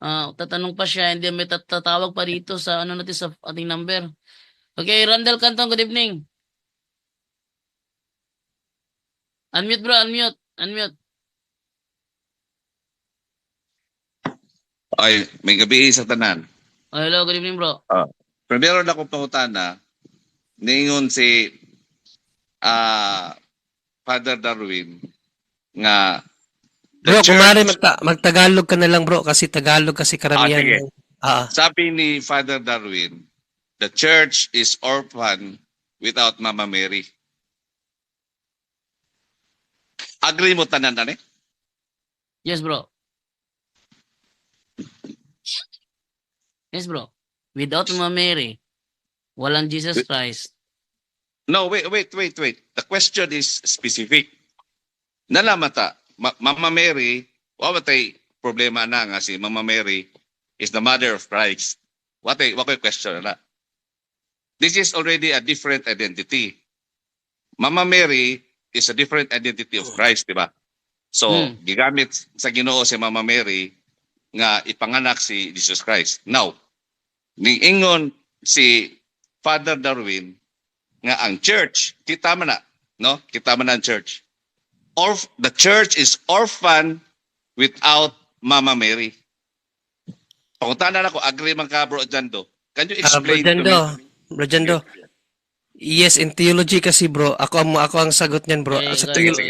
Tatanong pa siya, hindi may tatawag pa dito sa ano natin sa ating number. Okay, Randall Cantong, good evening. Unmute bro, unmute. Unmute. Ay, may gabi sa tanan. Oh, hello, good evening bro. Primero na ko pangutana, ningon si Father Darwin nga the Bro, kumari church, magtagalog ka na lang bro kasi Tagalog kasi karamihan. sige. Ah, Sabi ni Father Darwin, the church is orphan without Mama Mary. Agree mo tanan na Yes bro. Yes bro. Without Mama Mary, walang Jesus Christ. No, wait. The question is specific. Nalamata, Mama Mary, wamatay problema na nga si Mama Mary is the mother of Christ. Wakay question na. This is already a different identity. Mama Mary is a different identity of Christ, di ba? So, gigamit sa Ginoo si Mama Mary nga ipanganak si Jesus Christ. Now, niingon si Father Darwin nga ang church, kita man na, no? Kita man na ang church. The church is orphan without Mama Mary. Pangutanan ako, agree man ka bro Jando. Can you explain to me? Bro Jando. Yes, in theology kasi bro, ako ang sagot niyan bro. Okay, Sa okay, theology,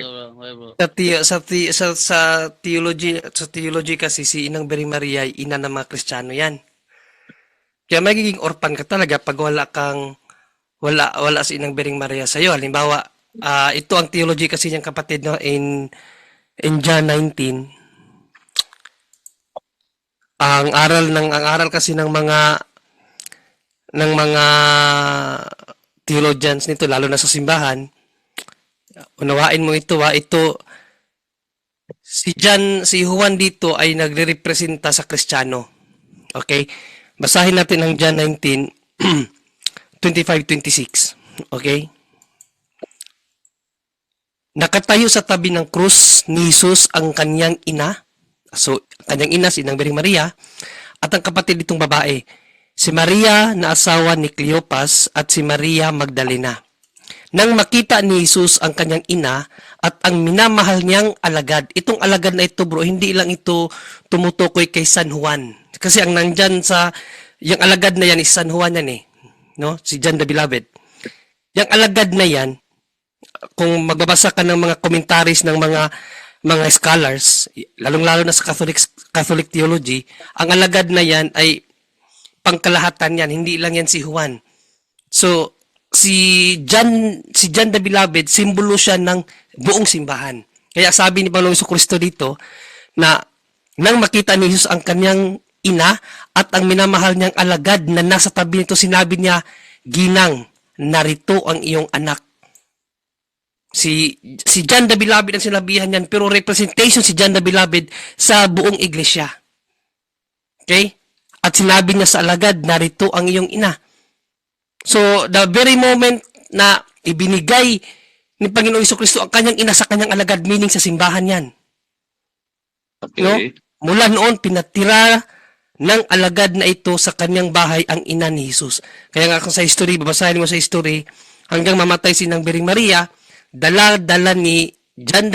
bro. sa theology kasi si Inang Bering Maria ay ina ng mga Kristiyano yan. Kaya magiging orphan ka talaga pag wala si Inang Bering Maria sa iyo. Halimbawa, ito ang theology kasi niyang kapatid no in John 19. Ang aral kasi ng mga theologians nito lalo na sa simbahan, unawain mo ito si Juan dito ay nagrerepresenta sa Kristiyano. Okay? Basahin natin ang John 19 25-26. Okay? Nakatayo sa tabi ng krus ni Jesus ang kanyang ina. So, kanyang ina si Inang Bering Maria at ang kapatid nitong babae, si Maria na asawa ni Cleopas at si Maria Magdalena. Nang makita ni Jesus ang kanyang ina at ang minamahal niyang alagad, itong alagad na ito bro, hindi lang ito tumutukoy kay San Juan. Kasi ang nandyan yung alagad na yan is San Juan yan eh. No? Si John the Beloved. Yung alagad na yan, kung magbabasa ka ng mga commentaries ng mga scholars, lalong-lalo na sa Catholic theology, ang alagad na yan ay pangkalahatan yan, hindi lang yan si Juan. So, si John the Beloved, simbolo siya ng buong simbahan. Kaya sabi ni Panginoong Jesucristo dito na nang makita ni Jesus ang kanyang ina at ang minamahal niyang alagad na nasa tabi nito, sinabi niya, "Ginang, narito ang iyong anak." Si John the Beloved ang sinabihan niyan, pero representation si John the Beloved sa buong iglesia. Okay? At sinabi niya sa alagad, narito ang iyong ina. So, the very moment na ibinigay ni Panginoong Jesucristo ang kanyang ina sa kanyang alagad, meaning sa simbahan yan. Okay. No? Mula noon, pinatira ng alagad na ito sa kanyang bahay ang ina ni Jesus. Kaya nga kung sa history, babasahin mo sa history, hanggang mamatay si Inang Bering Maria, dala ni John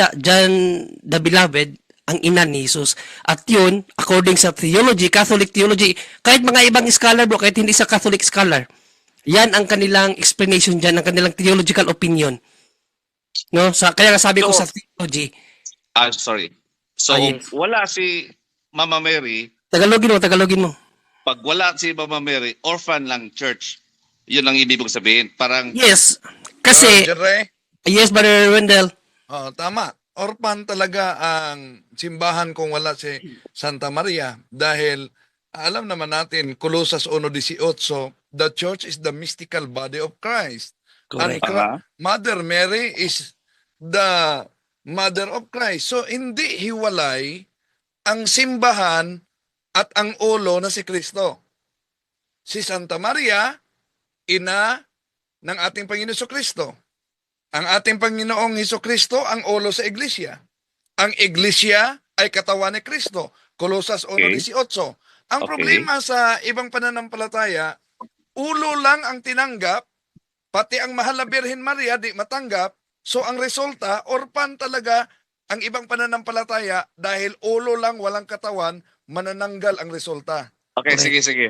the Beloved ang ina ni Jesus. At yun, according sa theology, Catholic theology, kahit mga ibang scholar bro, kahit hindi sa Catholic scholar, yan ang kanilang explanation dyan, ang kanilang theological opinion. No? Kaya nga sabi ko sa theology. Sorry. So, Yes. wala si Mama Mary, Tagalogin mo. pag wala si Mama Mary, orphan lang church. Yun ang ibig sabihin. Parang, Yes. Kasi, yes, Brother Wendell. Tama. Orphan talaga ang simbahan kung wala si Santa Maria dahil alam naman natin, Colosas 1:18, the church is the mystical body of Christ. Correct. And Mother Mary is the mother of Christ. So, hindi hiwalay ang simbahan at ang ulo na si Kristo. Si Santa Maria, ina ng ating Panginoon Kristo. Ang ating Panginoong Kristo ang ulo sa iglesia. Ang iglesia ay katawan ni Kristo. Kolosas Okay. 1:18. Ang Okay. problema sa ibang pananampalataya, ulo lang ang tinanggap, pati ang mahal na Birhen Maria di matanggap. So ang resulta, orphan talaga ang ibang pananampalataya dahil ulo lang walang katawan, manananggal ang resulta. Okay, Correct. sige.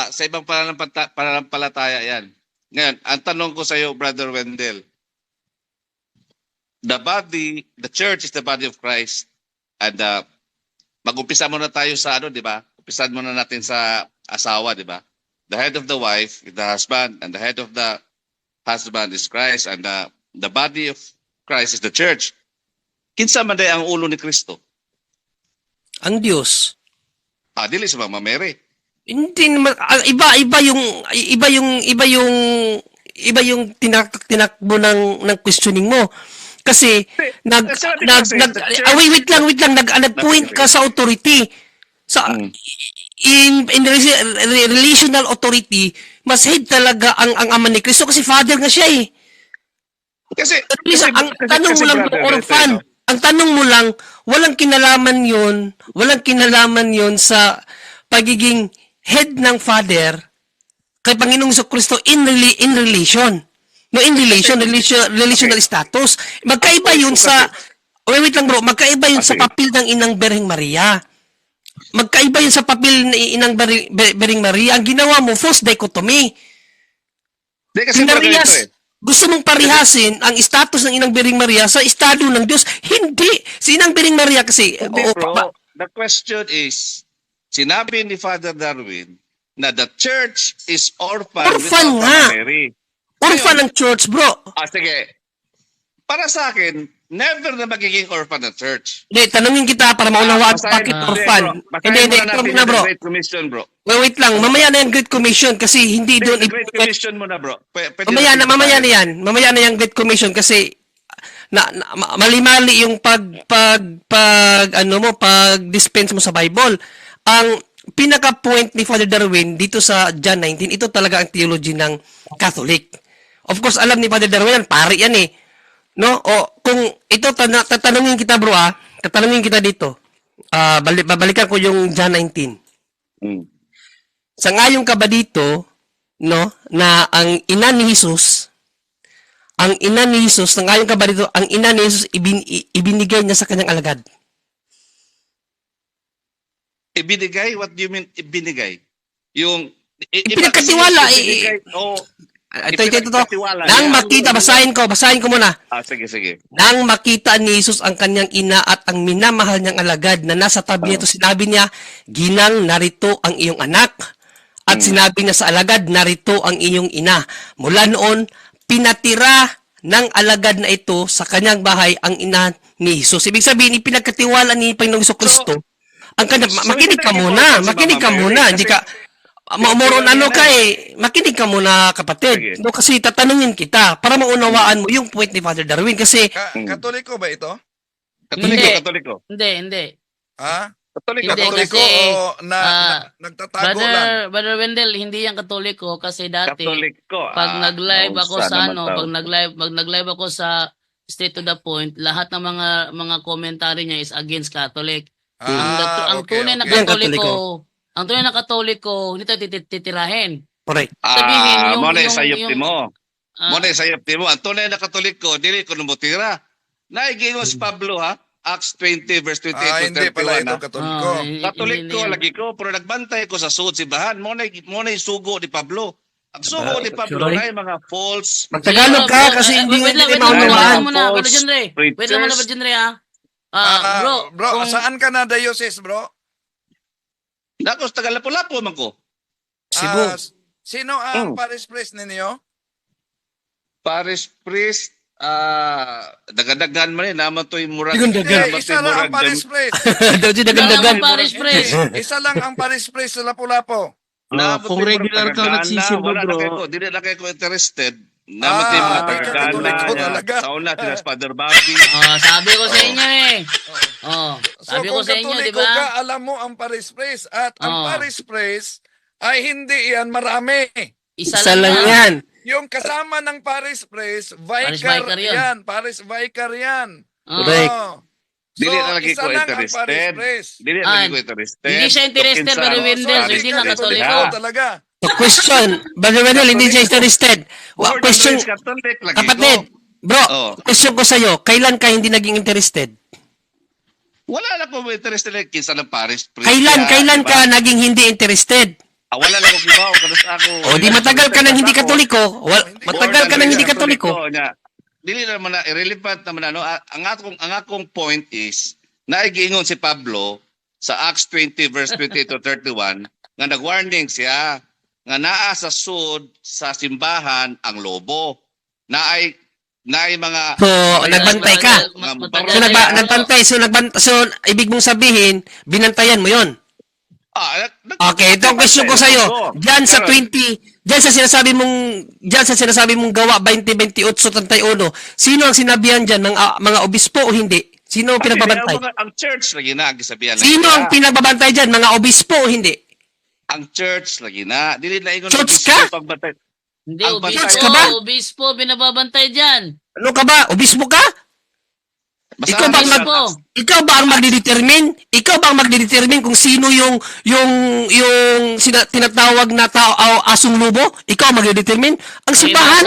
Sa ibang pananampalataya yan. Ngayon, ang tanong ko sa iyo, Brother Wendell, the church is the body of Christ. And mag-umpisa muna tayo sa di ba? Umpisan muna natin sa asawa, di ba? The head of the wife is the husband, and the head of the husband is Christ, and the body of Christ is the church. Kinsa man day ang ulo ni Kristo? Ang Diyos. Dili si Mama Mary. Hindi naman, iba yung tinakbo ng questioning mo. Kasi wait lang, nag-point ka sa authority. Sa in relational authority, mas head talaga ang ama ni Kristo kasi father nga siya eh. Kasi Ang tanong mo lang, brother, orphan. no? Ang tanong mo lang, walang kinalaman yon sa pagiging head ng father kay Panginoong Kristo in relation. No, in relational status. Magkaiba yun sa, wait lang bro, magkaiba yun sa papel ng Inang Birheng Maria. Magkaiba yun sa papel ng Inang Birheng Maria. Ang ginawa mo, false dichotomy. Di kasi brother, ito eh. Gusto mong parihasin ang status ng Inang Birheng Maria sa estado ng Diyos. Hindi. Si Inang Birheng Maria kasi, Hindi, bro. The question is, sinabi ni Father Darwin na the church is orphan Orphan without nga. Mama Mary. orphan ng church, bro. Sige. Para sa akin, never na magiging orphan ng church. Hindi, tanungin kita para maunawaan bakit orphan. Hindi, ito muna bro. Great Commission, bro. Wait lang, mamaya na yung Great Commission kasi hindi doon. Great Commission muna, bro. Mamaya na yan. Mamaya na yung Great Commission kasi mali-mali yung pag-dispense mo sa Bible. Ang pinaka-point ni Father Darwin dito sa John 19, ito talaga ang theology ng Catholic. Of course, alam ni Father Darwin yan, pari yan eh. No? O, kung ito, tatanungin kita bro tatanungin kita dito. Babalikan ko yung John 19. Sangayon ka ba dito, no, na ang ina ni Jesus, sangayon ka ba dito, ang ina ni Jesus ibinigay niya sa kanyang alagad? Ibinigay? What do you mean ibinigay? Yung Ipinagkatiwala. Ito. Nang makita, basahin ko muna. Sige. Nang makita ni Jesus ang kanyang ina at ang minamahal niyang alagad na nasa tabi nito, sinabi niya, Ginang, narito ang iyong anak. At sinabi niya sa alagad, narito ang iyong ina. Mula noon, pinatira ng alagad na ito sa kanyang bahay ang ina ni Jesus. Ibig sabihin, ipinagkatiwala ni Panginoong Jesucristo ang kanyang, makinig ka muna, hindi ka, makinig ka muna kapatid. No, kasi tatanungin kita para maunawaan mo yung point ni Father Darwin kasi Katoliko ba ito? Katoliko. Hindi. Ha? Katoliko. Hindi, Katoliko kasi, o nagtatago lang? Brother Wendell, hindi yan Katoliko kasi dati Katoliko. pag nag-live ako sa naman tao. pag nag-live ako sa Straight to the Point, lahat ng mga commentary niya is against Catholic. Ang tunay na Katoliko, hindi tayo titirahin. correct. Sabihin, Muna sayop mo. Ang tunay na Katoliko, dili ko numutira. Naigingo si Pablo ha? Acts 20 verse 28 to Hindi pala 31 ito ha? Katoliko. Katoliko lagi ko, pero nagbantay ko sa suod simbahan. Muna yung sugo ni Pablo. Ang sugo ni Pablo Sorry? na yung mga false Magtagalog ka kasi hindi wait lang maunawaan. muna, Brother Jenre. Wait lang muna, preachers. Brother Jenre, bro, kung- saan ka na diocese, bro? Nakos taga Lapu-Lapu man ko. Cebu. Sino ang parish priest ninyo? Parish priest, dagadagan man naman to yung murag. Dagan-dagan. Isa lang ang parish priest. Daw si dagan-dagan. Wala parish priest. Isa lang ang parish priest sa Lapu-Lapu. Kung regular ka nagsisimba, bro. Dili na kayo ko interested. Naman yung mga hindi ka Katoliko talaga. Sa una, sila si Father Bobby. Sabi ko sa inyo eh. Sabi ko kung sa inyo, di Katoliko ba? ka, alam mo ang parish priest. At ang Oh. parish priest ay hindi yan marami. Isa lang yan. Yung kasama ng parish priest, Parish vicar vicar yun. yan. Parish vicar yan. Correct. Oo. Dili na lagi isa ko lang ang interested. pares-pres. Dili na Ah, lagi ko interested. hindi siya interested, Kinsa- pero Wendell, Paris hindi nga Catholic Katoliko. na. Talaga. So question, Brother Wendell, hindi siya interested. Born and Question, raised Catholic lagi kapatid, ko. bro, Oh. question ko sa'yo, kailan ka hindi naging interested? Wala na ko interested like kinsa ng Paris. Kailan ka naging hindi interested? Wala lang ko gibaw kada sa ako. O di matagal ka nang hindi Katoliko. Matagal ka nang hindi Katoliko. Dili naman na irrelevant naman ano. Ang akong point is naigiingon si Pablo sa Acts 20 verse 20 to 31 nga nag-warning siya nga naa sa sud sa simbahan ang lobo. Naay mga So, nagbantay ka. So, ibig mong sabihin, binantayan mo yon. Okay, ito ang question ko sa'yo. Diyan sa 20, diyan sa sinasabi mong gawa 20-28-31, sino ang sinabihan diyan ng mga obispo o hindi? Sino ang pinagbabantay? Ang church lagi na gisabihan. Sino ang pinagbabantay diyan, mga obispo o hindi? Ang church lagi na. Dili na ingon Church ka? pagbantay. Hindi, Ang church ka ba? obispo, binababantay dyan. Ano ka ba? Obispo ka? Ikaw ba ang magdedetermine? Ikaw ba ang magdedetermine kung sino yung tinatawag na tao asong lubo? Ikaw ang magdedetermine? Ang simbahan?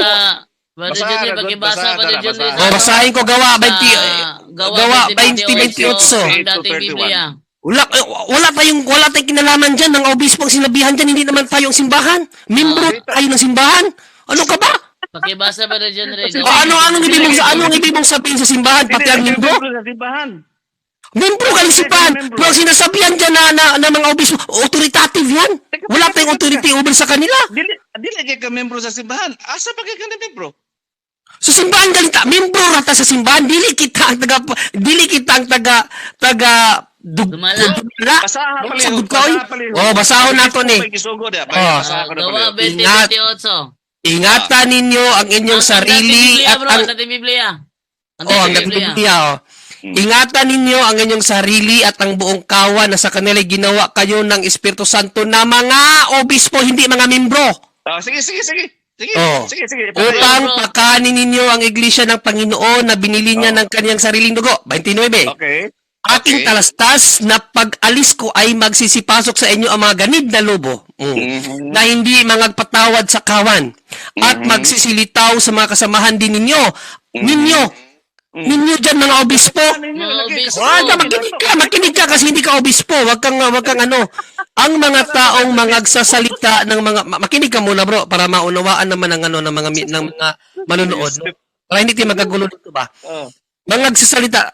Brother Junri, pakibasa, Brother Junri. Basahin ko gawa 20-28. Ang dating Biblia. Wala tayong kinalaman diyan ng obispong sinabihan diyan, hindi naman tayo ang simbahan. Membro tayo ng simbahan. Ano ka ba? Pakibasa, Brother Junri. Anong ibig mong sabihin sa simbahan pati ang membro? Membro ka ng simbahan. Pero ang sinasabihan diyan na mga obispo, authoritative yan. Wala tayong authority over sa kanila. Dili kay ka membro sa simbahan. Asa pa kay ka na membro? Sa simbahan galita, membro rata sa simbahan, dili kita ang taga Dumala? Basahan pala Sagot ka, oy. Basahon nato ni. Gawa 20-28. Ingatan ninyo ang inyong sarili at ang Ang dating Biblia. ang Biblia. Ingatan ninyo ang inyong sarili at ang buong kawan na sa kanila ginawa kayo ng Espiritu Santo na mga obispo, hindi mga membro. Sige. Sige. Upang pakanin ninyo ang iglesia ng Panginoon na binili niya ng kanyang sariling dugo. 29. Okay. Aking talastas na pag-alis ko ay magsisipasok sa inyo ang mga ganid na lobo na hindi magpatawad sa kawan at magsisilitaw sa mga kasamahan din ninyo. Ninyo dyan mga obispo. Makinig ka kasi hindi ka obispo. Wag kang ano. Ang mga taong magsasalita ng mga makinig ka muna bro para maunawaan naman ng mga manonood. No? Para hindi tayo magagulo dito ba? Mga nagsasalita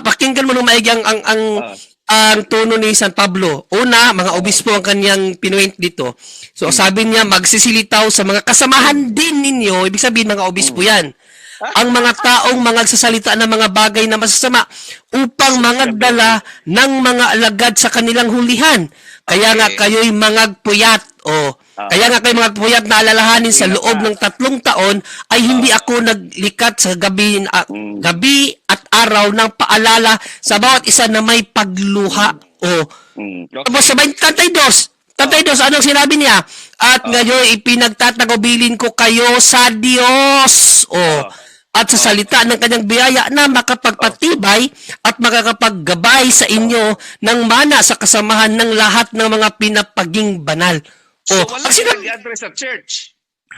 pakinggan mo nung maigi ang tono ni San Pablo. Una, mga obispo ang kanyang pinuwent dito. So, sabi niya, magsisilitaw sa mga kasamahan din ninyo. Ibig sabihin, mga obispo yan. Ang mga taong magsasalita ng mga bagay na masasama upang mangagdala ng mga alagad sa kanilang hulihan. Kaya nga kayo'y mangagpuyat. Kaya nga kayo mga puyat na alalahanin sa loob ng 3 taon ay hindi ako naglikat sa gabi at araw ng paalala sa bawat isa na may pagluha. Tapos sa 32, anong sinabi niya? At ngayon ipinagtatagubilin ko kayo sa Diyos. At sa salita ng kanyang biyaya na makapagpatibay at makakapaggabay sa inyo ng mana sa kasamahan ng lahat ng mga pinapaging banal. So, wala nag-address sa church.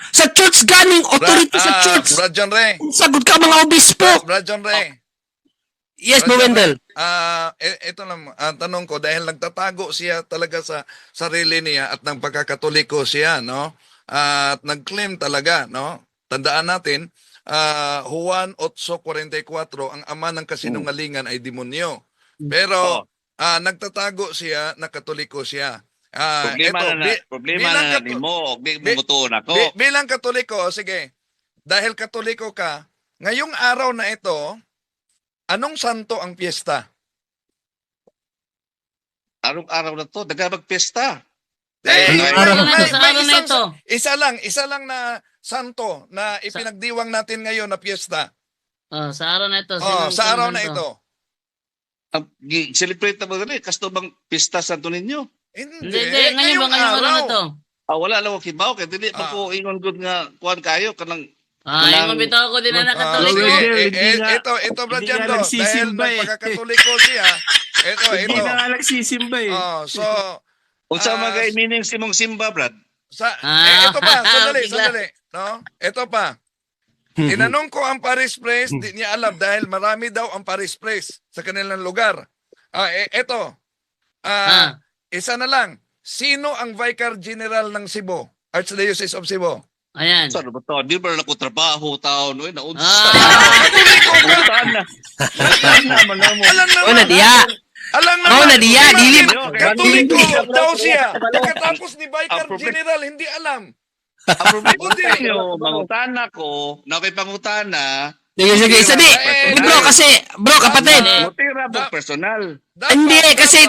Sa church ganing authority sa church. Brad John Ray. Sagot ka mga obispo. Brad John Ray. Yes, Wendell. Ito lang, tanong ko, dahil nagtatago siya talaga sa sarili niya at ng pagkakatoliko siya, no? At nag-claim talaga, no? Tandaan natin, Juan 8:44, ang ama ng kasinungalingan ay demonyo. Pero nagtatago siya na katoliko siya. Problema na mo, bumutuon ako. Bilang katoliko, sige. Dahil katoliko ka, ngayong araw na ito, anong santo ang piyesta? Araw-araw na to, nagmagpiyesta. Isa lang na santo na ipinagdiwang natin ngayon na piyesta. Sa araw na ito. Sa araw na ito. Celebrate na mo rin. Kasto bang piyesta santo ninyo? Hindi. Ngayon ba ngayong araw na to? Wala lang ako kibaw. Kaya hindi pa ko ingon good nga kuhan kayo. Kanang Yung bitaw ko din na nakatoliko. Hindi nga- ito, Brad hindi nga Jando, dahil nagsisimba eh. nagpagkakatoliko siya, Hindi ito. na nga nagsisimba eh. Oh, so, Unsa Ah, magay meaning si mong simba, Brad? ito pa, Bigla. sandali. No? Ito pa. Tinanong ko ang Paris Press, di niya alam dahil marami daw ang Paris Press sa kanilang lugar. Ito. Isa na lang. Sino ang Vicar General ng Cebu? Archdiocese of Cebu. Ayan. Saan ba to? Di ba ako trabaho taon? Uy, naunsa. Ah, Alam naman. Oh, Nadia. Alam Oh, naman. Nadia, dili Katoliko daw siya. Pagkatapos ni Vicar General, hindi alam. Ang problema Buti. nyo, mangutana ko, na may pangutana, Sige, isa di. Bro, kasi, bro, kapatid. mutira po personal. Hindi, kasi-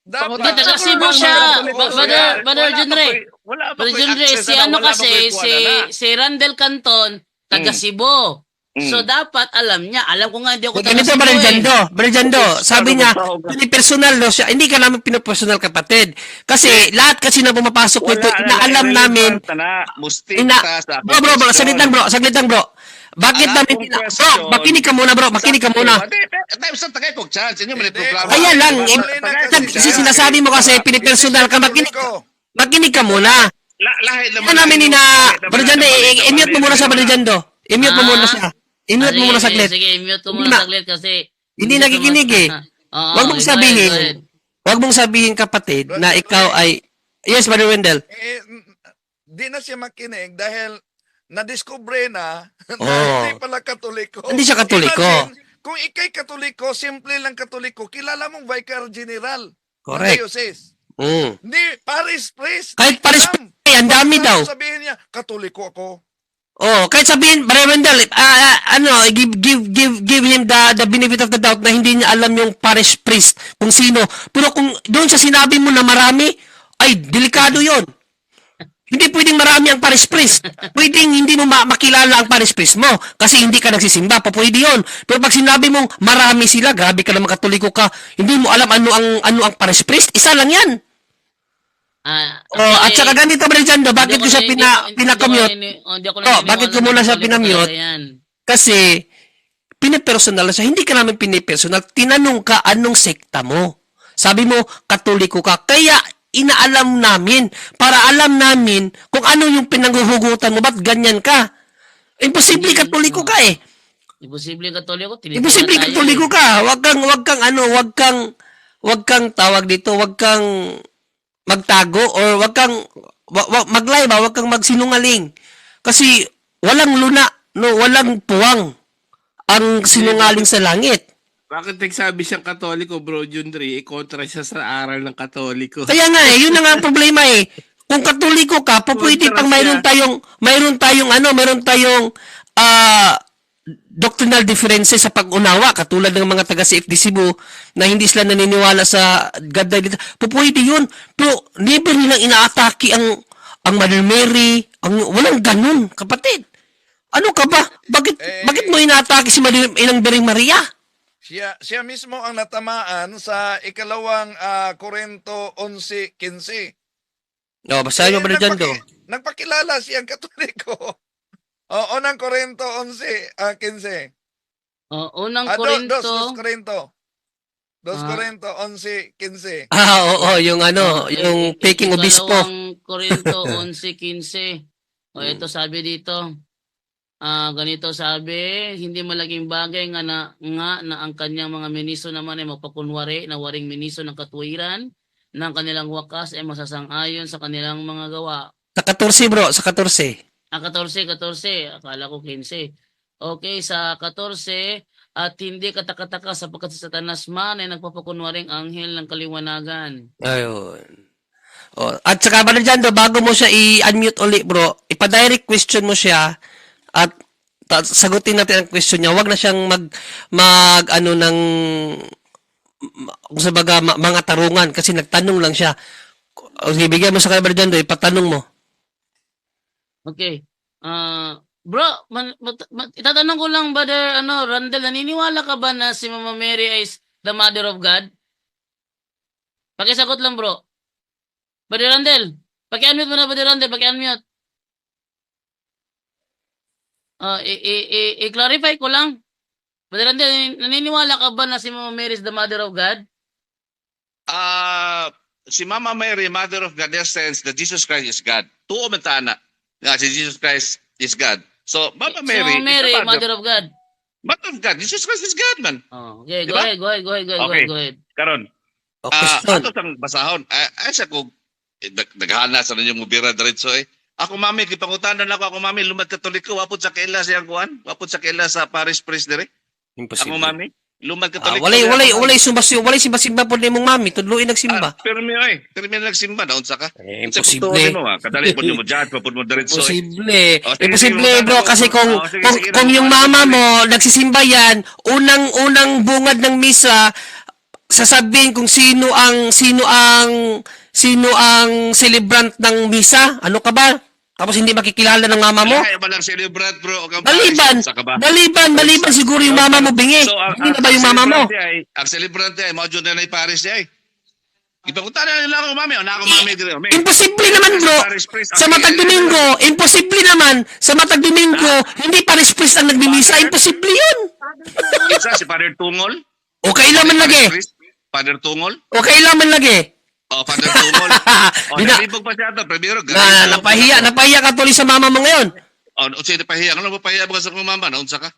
dapat, taga Cebu siya. Brother Junre. Brother Junre, si ano kasi, si Randall Canton, taga Cebu. So dapat alam niya. Alam ko nga hindi ako taga Ganito, Cebu Barjando, sabi niya, personal daw siya. Hindi ka namin pinopersonal, kapatid. Kasi, lahat kasi na pumapasok dito, inaalam namin. Bro, saglit lang, bro. Bakit Ang namin, akong bro, question- makinig ka muna, bro, makinig ka muna. Sa tagay kong chance, inyo man programa. Kaya lang, kasi sinasabi mo kasi, pinipersonal ka, makinig ka muna. Lahat Ano namin Barjando, i-mute mo muna sa Barjando. I-mute mo muna siya. I-mute mo muna saglit. Sige, mute mo Hindi muna na- saglit kasi Hindi nakikinig eh. Oo, Huwag mong go ahead, go sabihin, ahead. huwag mong sabihin, kapatid, na ikaw ay, yes, Brother Wendell. Di na siya makinig dahil nadiskubre na Oh. hindi pala katoliko. Hindi siya katoliko. Imagine, kung ikay katoliko, simple lang katoliko, kilala mong Vicar General. Correct. Ng diocese. Mm. Hindi, Paris Priest. Kahit Paris Alam. Priest, ang dami daw. Sabihin niya, katoliko ako. Oh, kahit sabihin, Brother Wendell, give him the benefit of the doubt na hindi niya alam yung parish priest kung sino. Pero kung doon sa sinabi mo na marami, ay, delikado yon. Hindi pwedeng marami ang parish priest. Pwedeng hindi mo makilala ang parish priest mo kasi hindi ka nagsisimba. Pwede yun. Pero pag sinabi mong marami sila, grabe ka naman katoliko ka, hindi mo alam ano ang parish priest, isa lang yan. At saka ganito, Brother Jando, bakit ko siya pinakamute? Bakit ko muna siya pinamute? Kasi, pinipersonal siya. Hindi ka namin pinipersonal. Tinanong ka, anong sekta mo? Sabi mo, katoliko ka. Kaya, inaalam namin. Para alam namin kung ano yung pinanghuhugutan mo. Ba't ganyan ka? Imposible katoliko ka eh. Imposible katoliko. Imposible katoliko ka. Wag kang tawag dito. Wag kang magtago or wag kang maglay ba, wag kang magsinungaling. Kasi walang luna, no, walang puwang ang sinungaling sa langit. Bakit nagsabi siyang katoliko, Bro Jundri? Kontra siya sa aral ng katoliko. Kaya nga yun na nga ang problema eh. Kung katoliko ka, pwede pang mayroon tayong doctrinal differences sa pag-unawa, katulad ng mga taga CFD Cebu na hindi sila naniniwala sa God dito. Pwede yun. Pero never nilang inaatake ang Mother Mary, walang ganun, kapatid. Ano ka ba? Bakit mo inaatake si Inang Bering Maria? Siya mismo ang natamaan sa ikalawang Korinto 11:15. No, basahin mo, Brother Jando. Nagpakilala siyang katoliko. O, unang Korinto 11:15. Unang Korinto. Korinto. 2 Korinto 11:15. Oo, yung yung peking obispo. Ikalawang Korinto 11:15. Ito sabi dito. Ganito sabi, hindi malaking bagay nga na ang kanyang mga ministro naman ay magpakunwari na waring ministro ng katuwiran ng kanilang wakas ay masasang-ayon sa kanilang mga gawa. Sa 14, bro, sa 14. 14. Akala ko 15. Okay, sa 14, at hindi katakataka sapagkat si Satanas man ay nagpapakunwaring anghel ng kaliwanagan. Ayun. At saka, Brother Jando, bago mo siya i-unmute ulit, bro, ipa-direct question mo siya at sagutin natin ang question niya. Huwag na siyang ng kung sa baga, mga tarungan kasi nagtanong lang siya. Bigyan mo sa kanya, Brother Jando, ipatanong mo. Okay. Bro, itatanong ko lang, Brother Randall, naniniwala ka ba na si Mama Mary is the Mother of God? Pakisagot lang, bro. Brother Randall, paki-unmute mo na, Brother Randall, paki-unmute. I-clarify ko lang. Brother Randel, naniniwala ka ba na si Mama Mary is the Mother of God? Si Mama Mary, Mother of God, in the sense that Jesus Christ is God. Tuo man tana nga si Jesus Christ is God. So, Mama Si Mary, Mama Mary, is the Mother of God. Mother of God. Jesus Christ is God, man. Oh, okay, Diba? go ahead. Okay. Go ahead. Karon, O, question. ato sang basahon. Ay sa ko naghana sa ninyo mubira diretso eh. Ako mami gipangutanan ako mami lumad katoliko wapod sa kaila siyang kuan, wapod sa kaila sa parish priest dire. Ako mami lumad katoliko. Walay simba po ni mong mami, tudluin nagsimba. Pero mi nagsimba na unsa ka? Imposible. Kadali po mo judge papud mo diretso eh. Imposible. O, sige, Imposible, sige, bro, sige, kasi sige, kung yung mama mo nagsisimba yan, unang bungad ng misa, sasabihin kung sino ang celebrant ng misa. Ano ka ba? Tapos hindi makikilala ng mama mo? Ay, walang celebrant bro. Maliban siguro yung mama mo bingi. Hindi na ba yung mama mo? Ang celebrant ay mao jud na paris ay. Ipangutanan nila ako mami, na ako mami dire. Imposible naman, bro. Sa matag Domingo, imposible naman. Sa matag Domingo, hindi paris priest ang nagmimisa. Imposible yun. Isa si Father Tungol. O kailan man lagi? Father Tungol. O kailan man lagi? Father Tungol. Dina- Nalibog pa siya ito. Primero, napahiya ka tuloy sa mama mo ngayon. Sige, napahiya. Ano mapahiya ba sa kong mama? Naunsa ka?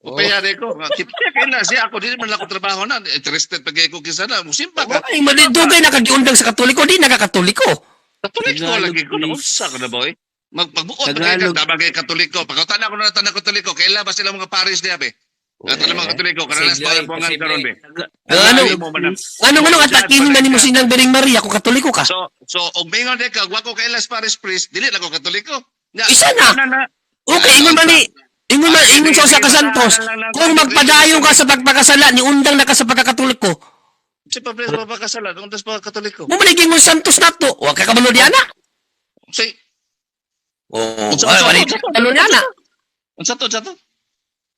Mapahiya rin ko. Kaya na siya ako. Di naman ako trabaho na. Interested pag ko kisa na. Musimba ka. Ay, malidugay nakagiundang sa Katoliko, di nakakatoliko. Katolik ko Tagalog, lagi ko. please. Naunsa ka na boy. Magbuot na Tagalog. kayo bagay Katoliko. Pagkautan ako na tanang Katoliko, kailan ba sila mga paris niya, be? Tanang mga Katoliko, kanalas pa ang buwangan karon, be. Ano atakin man nimo sinang Bering Maria kung Katoliko ka? So og mingon de ka, wa ko kay Las Paris priest, dili na ko Katoliko. Nya, Isa na. Okay, ingon sa Santos. Kung magpadayon ka sa pagpakasala, ni undang na ka sa pagkakatoliko. Si Pablo sa pagkasala, undas pa Katoliko. Mo maliging mo Santos nato. Wa ka kabalo diana. Si Ano diana? unsa to?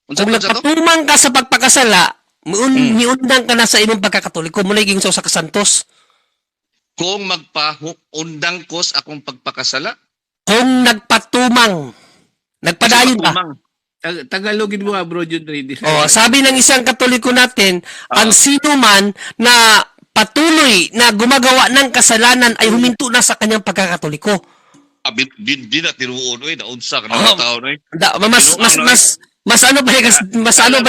Kung nagpatumang ka sa pagpakasala, niundang ka na sa imong pagkakatoliko, mo naging sa Santos. Kung magpa-undang ko sa akong pagpakasala, Kung nagpadayon ka. Tagalogin mo nga, bro, Jun Ready. Sabi ng isang Katoliko natin, ang sino man na patuloy na gumagawa ng kasalanan ay huminto na sa kanyang pagkakatoliko. di na tinuon oy, naunsa ka na tao oy. Mas ano ba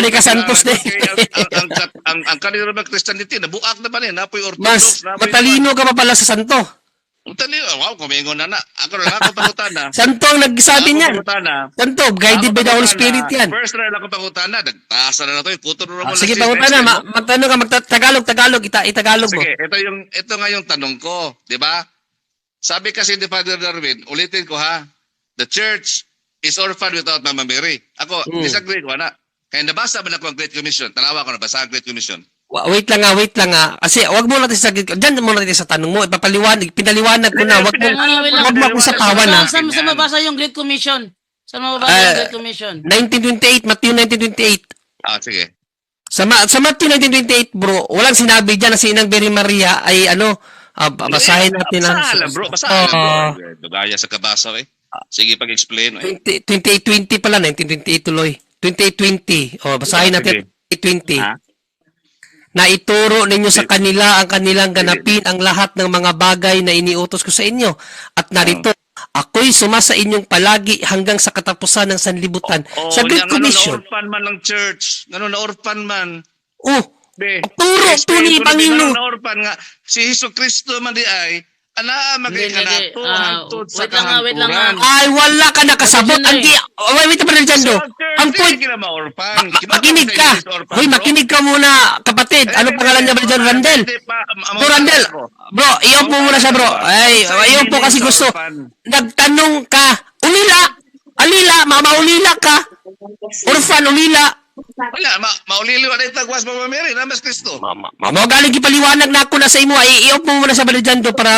ni ka Santos na Ang kanila mga Christianity nabuak na ba ni napoy orthodox, mas matalino ka pa pala sa santo. Talino, wow, kumingon na. Ako na ako pangutana. Santo ang nagsabi niyan. Santo, guided by the Holy Spirit yan. First na lang ako pangutana, nagtaasa na to, puto na mo. Sige, pangutana, magtanong ka, Tagalog, itagalog mo. Sige, ito nga yung tanong ko, di ba? Sabi kasi ni Father Darwin, ulitin ko ha, the church is orphan without Mama Mary. Ako, disagree ko na. Kaya nabasa ba na ko ang Great Commission? Tanawa ko na, basa ang Great Commission. Wait lang nga. Kasi wag mo natin diyan mo natin sa tanong mo, pinaliwanag ko na, wag mo akong sapawan na. Saan mabasa yung Great Commission? Saan mabasa yung Great Commission? 1928, Matthew 1928. Sige. Sa Matthew 1928, bro, walang sinabi diyan na si Inang Bering Maria ay basahin natin lang. Basahan bro. Basahan bro. Dugaya sa kabasa eh. Sige, pag-explain. 2820 pala, 1928 tuloy. 2820. Basahin natin 2020. Na ituro ninyo sa kanila ang kanilang ganapin ang lahat ng mga bagay na iniutos ko sa inyo. At narito, ako'y sumasa inyong palagi hanggang sa katapusan ng sanlibutan. Sa Great Commission. Orphan man ng church. Ngano na orphan man. Turo ni Panginoon. Na orphan nga. Si Hesus Kristo man di ay, magay ka na to, hantod sa wait lang nga. kahanturan. Ay, wala ka nakasabot. Wait pa rin dyan, do. Ang point, makinig ka. Hoy, makinig ka muna, kapatid. Ano pangalan niya ba dyan, Randel? Bro, Randel. Bro, iyo po muna siya, bro. Ay, iyo po kasi gusto. Nagtanong ka, alila, maulila ka. Orphan, ulila. Wala, mauliliw na itagwas Mama Mary, namas Kristo. Galing ipaliwanag na ako na sa imo. Ay, iyo po muna sa balijan do para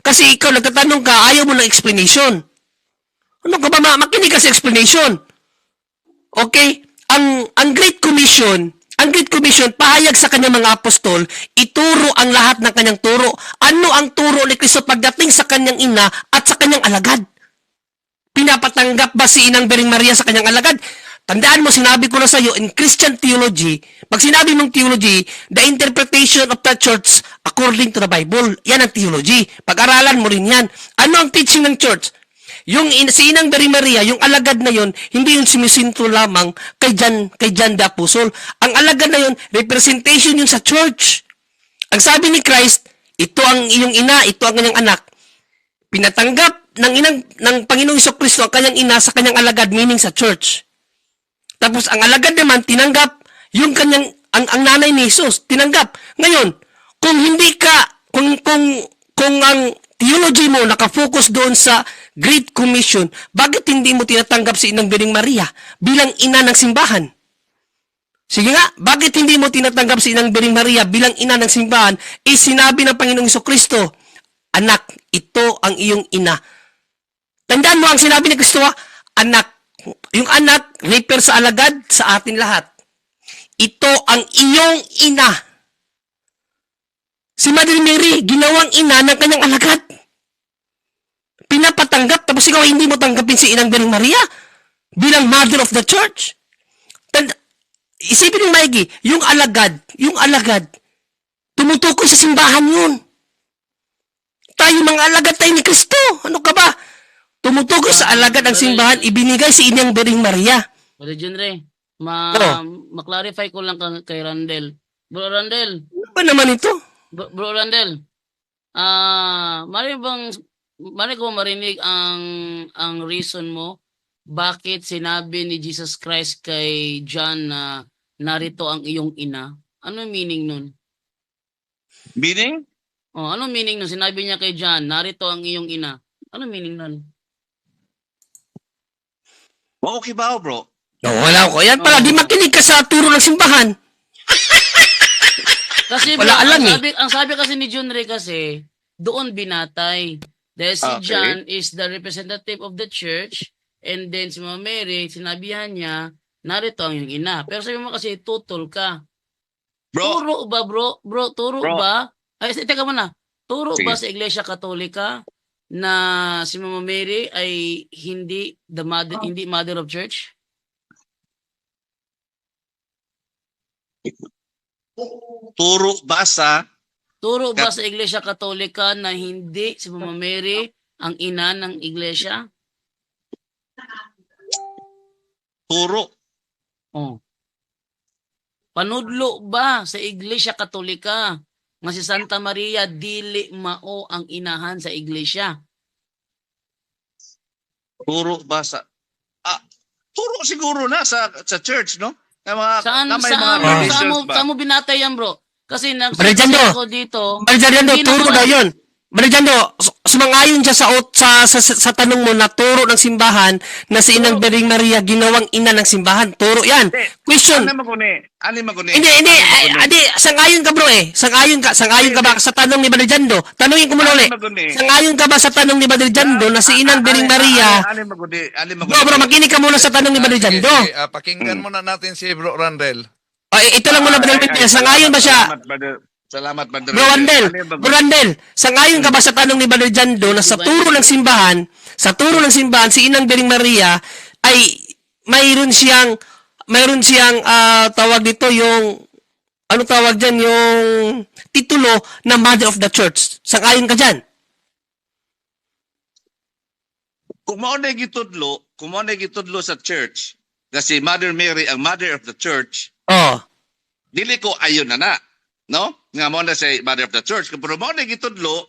kasi ikaw nagtatanong ka, ayaw mo ng explanation. Ano ka ba? Makinig ka sa explanation. Okay? Ang Great Commission, pahayag sa kanyang mga apostol, ituro ang lahat ng kanyang turo. Ano ang turo ni Kristo pagdating sa kanyang ina at sa kanyang alagad? Pinapatanggap ba si Inang Bering Maria sa kanyang alagad? Tandaan mo, sinabi ko na sa iyo, in Christian theology, pag sinabi mong theology, the interpretation of the church according to the Bible. Yan ang theology. Pag-aralan mo rin yan. Ano ang teaching ng church? Si Inang Bering Maria, yung alagad na yon, hindi yung sumisinto lamang kay John the Apostle. Ang alagad na yon, representation yun sa church. Ang sabi ni Christ, ito ang iyong ina, ito ang kanyang anak. Pinatanggap ng Panginoong Jesucristo ang kanyang ina sa kanyang alagad, meaning sa church. Tapos ang alagad naman tinanggap yung kanyang ang nanay ni Jesus, tinanggap. Ngayon, kung hindi ka kung ang theology mo nakafocus doon sa Great Commission, bakit hindi mo tinatanggap si Inang Bering Maria bilang ina ng simbahan? Sige nga, bakit hindi mo tinatanggap si Inang Bering Maria bilang ina ng simbahan? Sinabi ng Panginoong Jesucristo, anak, ito ang iyong ina. Tandaan mo ang sinabi ni Kristo, anak. Yung anak, refer sa alagad sa atin lahat. Ito ang iyong ina. Si Mother Mary, ginawang ina ng kanyang alagad. Pinapatanggap, tapos ikaw hindi mo tanggapin si Inang Bering Maria bilang mother of the church. Isipin mo, Mikey, yung alagad, tumutukoy sa simbahan yun. Tayo mga alagad tayo ni Kristo. Ano ka ba? Tumutukoy sa alagad ang simbahan, ibinigay si Inang Bering Maria. Brother John Ray, ma-clarify ko lang kay Randel. Bro Randel, Ano ba naman ito? Bro Randel, mari ko marinig ang reason mo bakit sinabi ni Jesus Christ kay John na narito ang iyong ina. Ano meaning nun? Meaning? Ano meaning nun? Sinabi niya kay John, narito ang iyong ina. Ano meaning nun? Okay ba, bro? Wala ko. Yan pala, di makinig ka sa turo ng simbahan. Kasi Wala bro, alam ang sabi kasi ni John Ray kasi, doon binatay. Dahil si Okay. John is the representative of the church, and then si Mama Mary, sinabihan niya, narito ang iyong ina. Pero sabi mo kasi, tutol ka. Bro, Turo ba, bro? Bro, turo Bro. ba? Ay, teka muna. Turo Sige. ba sa Iglesia Katolika na si Mama Mary ay hindi hindi mother of church? turo ba sa Turo ba sa Iglesia Katolika na hindi si Mama Mary ang ina ng Iglesia? turo? Oh. Panudlo ba sa Iglesia Katolika nga si Santa Maria dili mao ang inahan sa Iglesia? Turo ba sa... turo siguro na sa church, no? Na mga, Saan na may mga traditions ba? saan mo binatay yan, bro? Kasi Brigando. ako dito. Brigando, Hindi turo naman- daw yun. Brigando, sumangayon siya sa tanong mo na turo ng simbahan na si Inang Bering Maria ginawang ina ng simbahan. Turo yan. Question. Ano maguni? Hindi. Sangayon ka bro eh. Sangayon ka ba sa tanong ni Brother Jando? Tanungin ko muna ulit. Sangayon ka ba sa tanong ni Brother Jando na si Inang Bering Maria? Ano maguni? Bro, makinig ka muna sa tanong ni Brother Jando. Pakinggan muna natin si Bro Randel. Ito lang muna Brother Jando. Sangayon ba siya? Salamat, Brother. Bro Randel, sangayon ka ba sa tanong ni Brother Jando na sa turo ng simbahan, si Inang Bering Maria ay mayroon siyang tawag dito yung ano tawag diyan yung titulo na Mother of the Church. Sangayon ka diyan? Kung mao na gitudlo sa church, na si Mother Mary ang Mother of the Church, Oh. dili ko ayon na. No? Nga mo na say Mother of the Church. Kung mo na gitudlo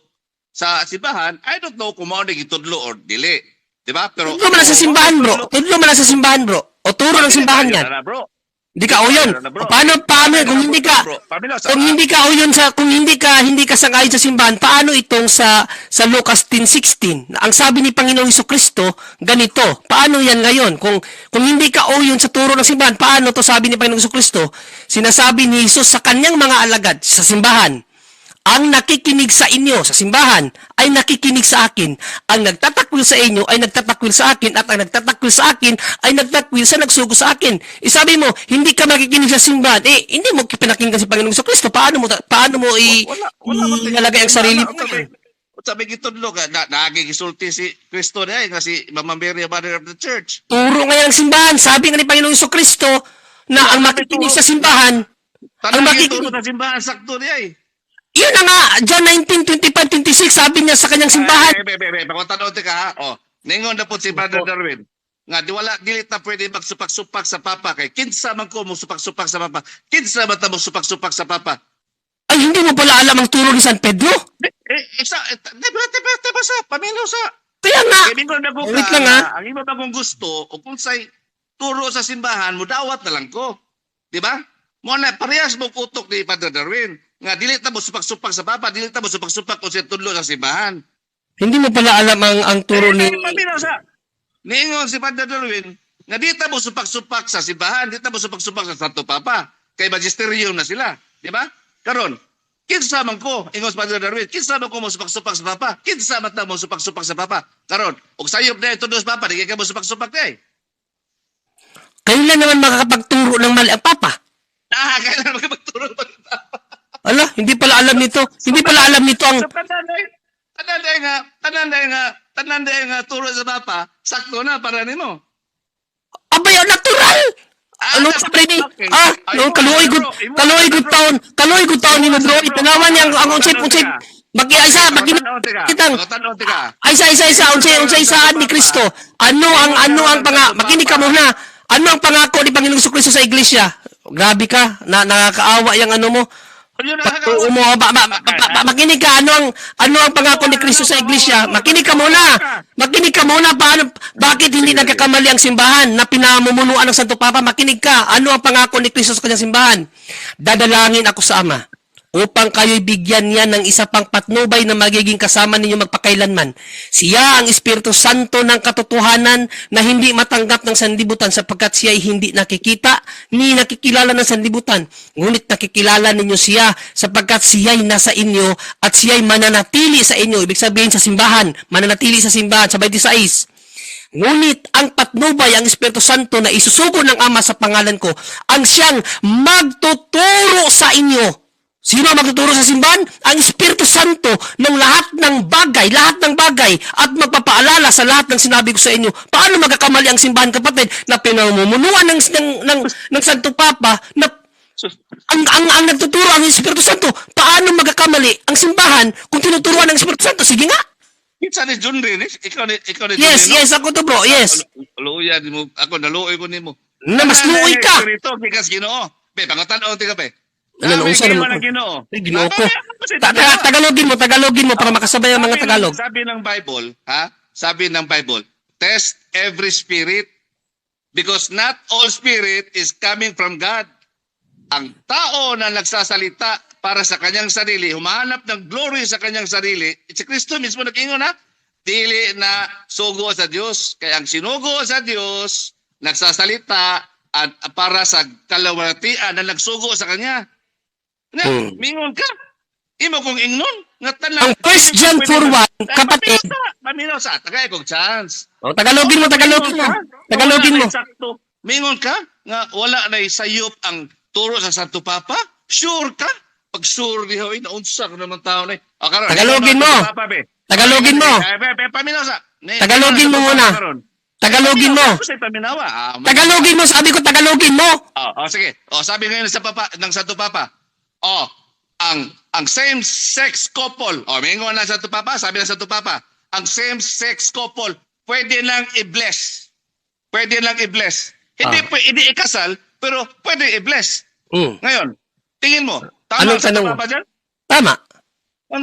sa simbahan, I don't know kung mo na gitudlo or dili. Diba? Pero Tudlo man na sa simbahan, bro. Tudlo man na sa simbahan, bro. O turo ng simbahan yan. Bro. Hindi ka o yun. O paano kung hindi ka kung hindi ka sangayon sa simbahan, paano itong sa Lucas 10:16? Ang sabi ni Panginoong Jesucristo, ganito. Paano yan ngayon? Kung hindi ka o yun sa turo ng simbahan, paano to sabi ni Panginoong Jesucristo? Sinasabi ni Jesus sa kanyang mga alagad sa simbahan, ang nakikinig sa inyo sa simbahan ay nakikinig sa akin. Ang nagtatakwil sa inyo ay nagtatakwil sa akin at ang nagtatakwil sa akin ay nagtakwil sa nagsugo sa akin. Sabi mo, hindi ka makikinig sa simbahan. Hindi mo pinakinggan si Panginoong Jesucristo. Paano mo ilalagay ang sarili mo? sabi gitudlo ka, nagigisulti si Kristo na nga si Mama Mary, Mother of the Church. Turo nga yung simbahan. Sabi nga ni Panginoong Jesucristo na ang makikinig sa simbahan, ang Tanang makikinig, gituro sa simbahan, sakto niya eh. yun na nga, John 19:25-26, sabi niya sa kanyang simbahan. Pagkatanood ka ha, ningon na po si Brother Darwin, nga dilit na pwede magsupak-supak sa Papa, kay kinsa man ko mo supak-supak sa Papa, kinsa man ta mo supak-supak sa Papa. Ay, hindi mo pala alam ang turo ni San Pedro? Diba sa, pamilyo sa, Kaya nga, mingon na ko wait lang, ha? ang iba ba kung gusto, o kung say turo sa simbahan, mo dawat na lang ko. Di ba? Mo na, parehas mo utok ni Father Darwin. Nga, dilit na mo supak-supak sa Papa, dilit na mo supak-supak kung siya tudlo sa simbahan. hindi mo pala alam ang turo ni... Pamilyo sa, niingon si Father Darwin, nga di ta mo supak-supak sa simbahan, di ta mo supak-supak sa Santo Papa. Kay magisterium na sila. Di ba? Karon, kinsa man ko, ingon si Father Darwin, kinsa man ko mo supak-supak sa Papa, kinsa man ta mo supak-supak sa Papa. Karon, og sayop na ito sa Papa, di ka mo supak-supak na eh. Kailan naman makakapagturo ng mali ang Papa? Kailan magpagturo pa ng Papa? Ala, hindi pala alam nito. Hindi pala alam nito ang... So, tananday nga, turo sa Papa, sakto na para nimo. Abay, natural! Ano sabi ni? No, kaluoy gud taon ni bro. Itanawan niya ang unsay Magi-isa, kitang isa unsay ni Kristo. Ano ang makinig ka muna. Ano ang pangako ni Panginoong Jesucristo sa iglesia? Grabe ka, nakakaawa yung ano mo. Makinig ka, ano ang pangako ni Kristo sa iglesia? Makinig ka muna. Bakit hindi nagkakamali ang simbahan na pinamumunuan ng Santo Papa? Makinig ka. Ano ang pangako ni Kristo sa kanyang simbahan? Dadalangin ako sa Ama upang kayo'y bigyan niya ng isa pang patnubay na magiging kasama ninyo magpakailanman. Siya ang Espiritu Santo ng katotohanan na hindi matanggap ng sanlibutan sapagkat siya ay hindi nakikita ni nakikilala ng sanlibutan. Ngunit nakikilala ninyo siya sapagkat siya ay nasa inyo at siya ay mananatili sa inyo. Ibig sabihin sa simbahan, mananatili sa simbahan sa 26. Ngunit ang patnubay, ang Espiritu Santo na isusugo ng Ama sa pangalan ko, ang siyang magtuturo sa inyo. Sino ang magtuturo sa simbahan? Ang Espiritu Santo ng lahat ng bagay at magpapaalala sa lahat ng sinabi ko sa inyo. Paano magkakamali ang simbahan, kapatid, na pinamumunuan ng Santo Papa na ang nagtuturo ang Espiritu Santo? Paano magkakamali ang simbahan kung tinuturuan ng Espiritu Santo? Sige nga. Kitsa ni John rin, ikaw ni Yes, ako to bro, yes. Luya mo, ako naluoy ko nimo. Na mas luoy ka. Espiritu kikas Ginoo. Pe, pangutanaw ti ka pe. Ano unsa naman ko? Ginoo ko. Tagalogin mo para makasabay ang mga Tagalog. Sabi ng Bible, Sabi ng Bible, test every spirit because not all spirit is coming from God. Ang tao na nagsasalita para sa kanyang sarili, humahanap ng glory sa kanyang sarili, si Kristo mismo nag-ingon dili na sugo sa Diyos. Kaya ang sinugo sa Diyos, nagsasalita at para sa kalawatian na nagsugo sa Kanya. Mingon ka. Imo kong ingnon. Ang 1 John 4:1, kapatid. Paminaw sa tagay kong chance. Tagalogin mo. Mingon ka nga wala na sayop ang turo sa Santo Papa? Sure ka? Pag sure di hoy naunsa ka naman tao na. Tagalogin mo. Tagalogin mo. Paminaw sa. Tagalogin mo muna. Tagalogin mo. Tagalogin mo, sabi ko tagalogin mo. Sige. Sabi ngayon sa Papa ng Santo Papa. Ang same-sex couple. Mingon na sa Santo Papa, sabi ng Santo Papa, ang same-sex couple pwede lang i-bless. Pwede lang i-bless. Hindi ikasal, pero pwede i-bless. Ngayon, tingin mo, tama ang Santo Papa dyan? Tama.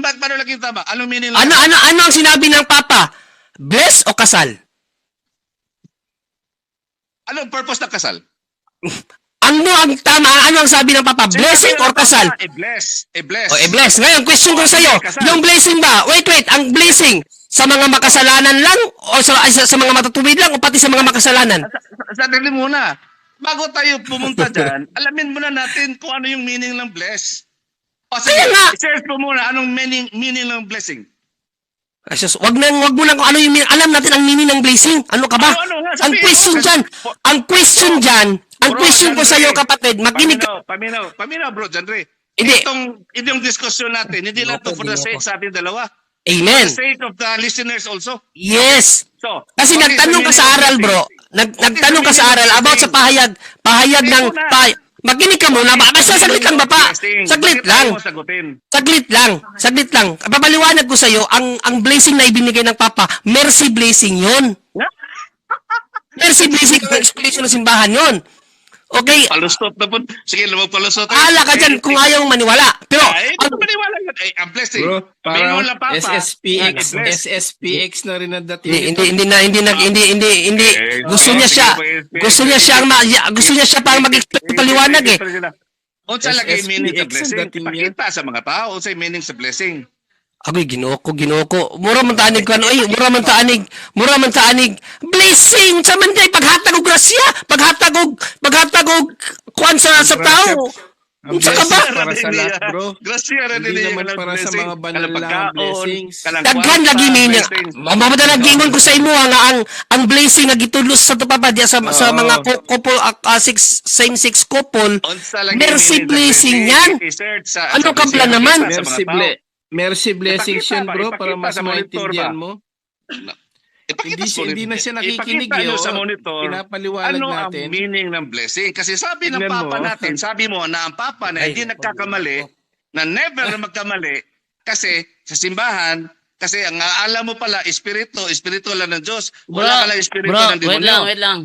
Paano lagi tama? Anong meaning lang? Ano ang sinabi ng Papa? Bless o kasal? Anong purpose ng kasal? Ano ang tama? Ano ang sabi ng Papa? Blessing or kasal? I-bless. I-bless. Ngayon, question ko sa'yo. Yung blessing ba? Wait. Ang blessing sa mga makasalanan lang o sa mga matutuwid lang o pati sa mga makasalanan? Sadali muna. Bago tayo pumunta dyan, alamin muna natin kung ano yung meaning ng bless. Sige, i-search mo muna anong meaning ng blessing. Wag mo lang kung ano yung meaning. Alam natin ang meaning ng blessing. Ano ka ba? Ang question ko sa iyo, kapatid, makinig ka. Paminaw bro, Jandre. Hindi. Itong diskusyon natin, hindi lang to for the sake sa ating dalawa. Amen. For the sake of the listeners also. Yes. So, Kasi what is nagtanong the ka sa meaning of aral, bro. blessing? Nagtanong ka sa aral about sa pahayag Hindi ng ko na. Makinig ka muna. Basta saglit lang ba pa? Blessing. Saglit Bakit lang. ayaw mo sagutin? Saglit lang. Papaliwanag ko sa iyo, ang blessing na ibinigay ng Papa, mercy blessing 'yon. Mercy blessing ang explanation ng simbahan 'yon. Okay, Palusot na po. Sige, magpalusot. ala ka dyan kung ayaw maniwala. Pero, Ay, ito maniwala yun. Ay, ang blessing. Bro, Mingon parang lang, Papa. SSPX, Bless. SSPX na rin ang dating. hindi. Gusto niya siya. Gusto niya siya pang mag-explain paliwanag eh. Unsa lagi SSPX meaning sa ang blessing? dating niya. Ipakita sa mga tao unsa meaning sa blessing. Agoy, ginoko. Mura man taanig kan, oy, mura man taanig. Blessing sa man kay paghatag og grasya, paghatag og kuan sa tao. Ang Unsa ka blessing ba? para sa lahat, bro. Grasya rin Hindi nila naman yung para sa blessing. mga banal Kanang lang pagkaon, blessings. kanang Daghan kwarta, lagi meaning. blessing. Mamada nag-ingon ko sa imo nga ang blessing nga gitulos sa tupad diya sa mga couple same sex couple. Unsa lagi Mercy meaning sa blessing yan. I-search sa Ano sa ka blessing, plan naman? ipakita sa mga tao. Mercy blessings Ipakita yun, ba? bro, Ipakita para mas sa monitor maintindihan ba? mo. Ipakita sa Hindi na siya monitor. nakikinig Ipakita nyo eh, sa oh. monitor. Pinapaliwanag Ano natin. ang meaning ng blessing? Kasi sabi ng Tingnan Papa mo. natin, sabi mo na ang Papa na hindi nagkakamali, na never na magkamali, kasi sa simbahan, kasi ang alam mo pala, espiritu lang ng Diyos. Wala ka lang espiritu bro, ng demonyo. wait lang.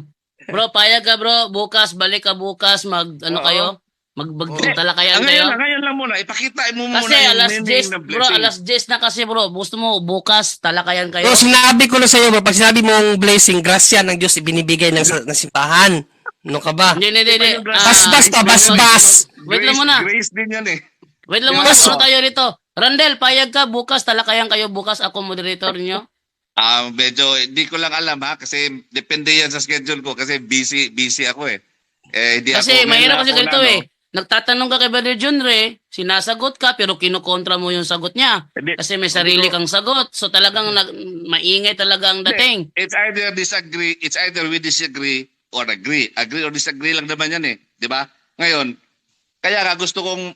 Bro, payag ka bro, balik ka bukas, kayo? Magtalakayan kayo? Ngayon lang muna, ipakita mo muna Kasi yung alas meaning 10, ng bro, blessing. alas 10 na kasi bro. Gusto mo bukas talakayan kayo? So, sinabi ko na sa iyo, bro, pag sinabi mong blessing, grasya ng Diyos ibinibigay ng simbahan. Ano ka ba? Hindi. Basbas. Wait lang muna. Grace din yan eh. Wait lang muna, puro tayo rito. Randel, payag ka bukas, talakayan kayo bukas, ako moderator niyo. Medyo hindi ko lang alam ha kasi depende yan sa schedule ko kasi busy ako eh. Hindi Kasi ako mahirap kasi ako ganito na, eh. Nagtatanong ka kay Brother John Ray, sinasagot ka pero kinukontra mo yung sagot niya. Hindi. Kasi may sarili kang sagot. So talagang maingay talaga ang dating. It's either we disagree or agree. Agree or disagree lang naman yan eh, 'di ba? Ngayon, kaya nga gusto kong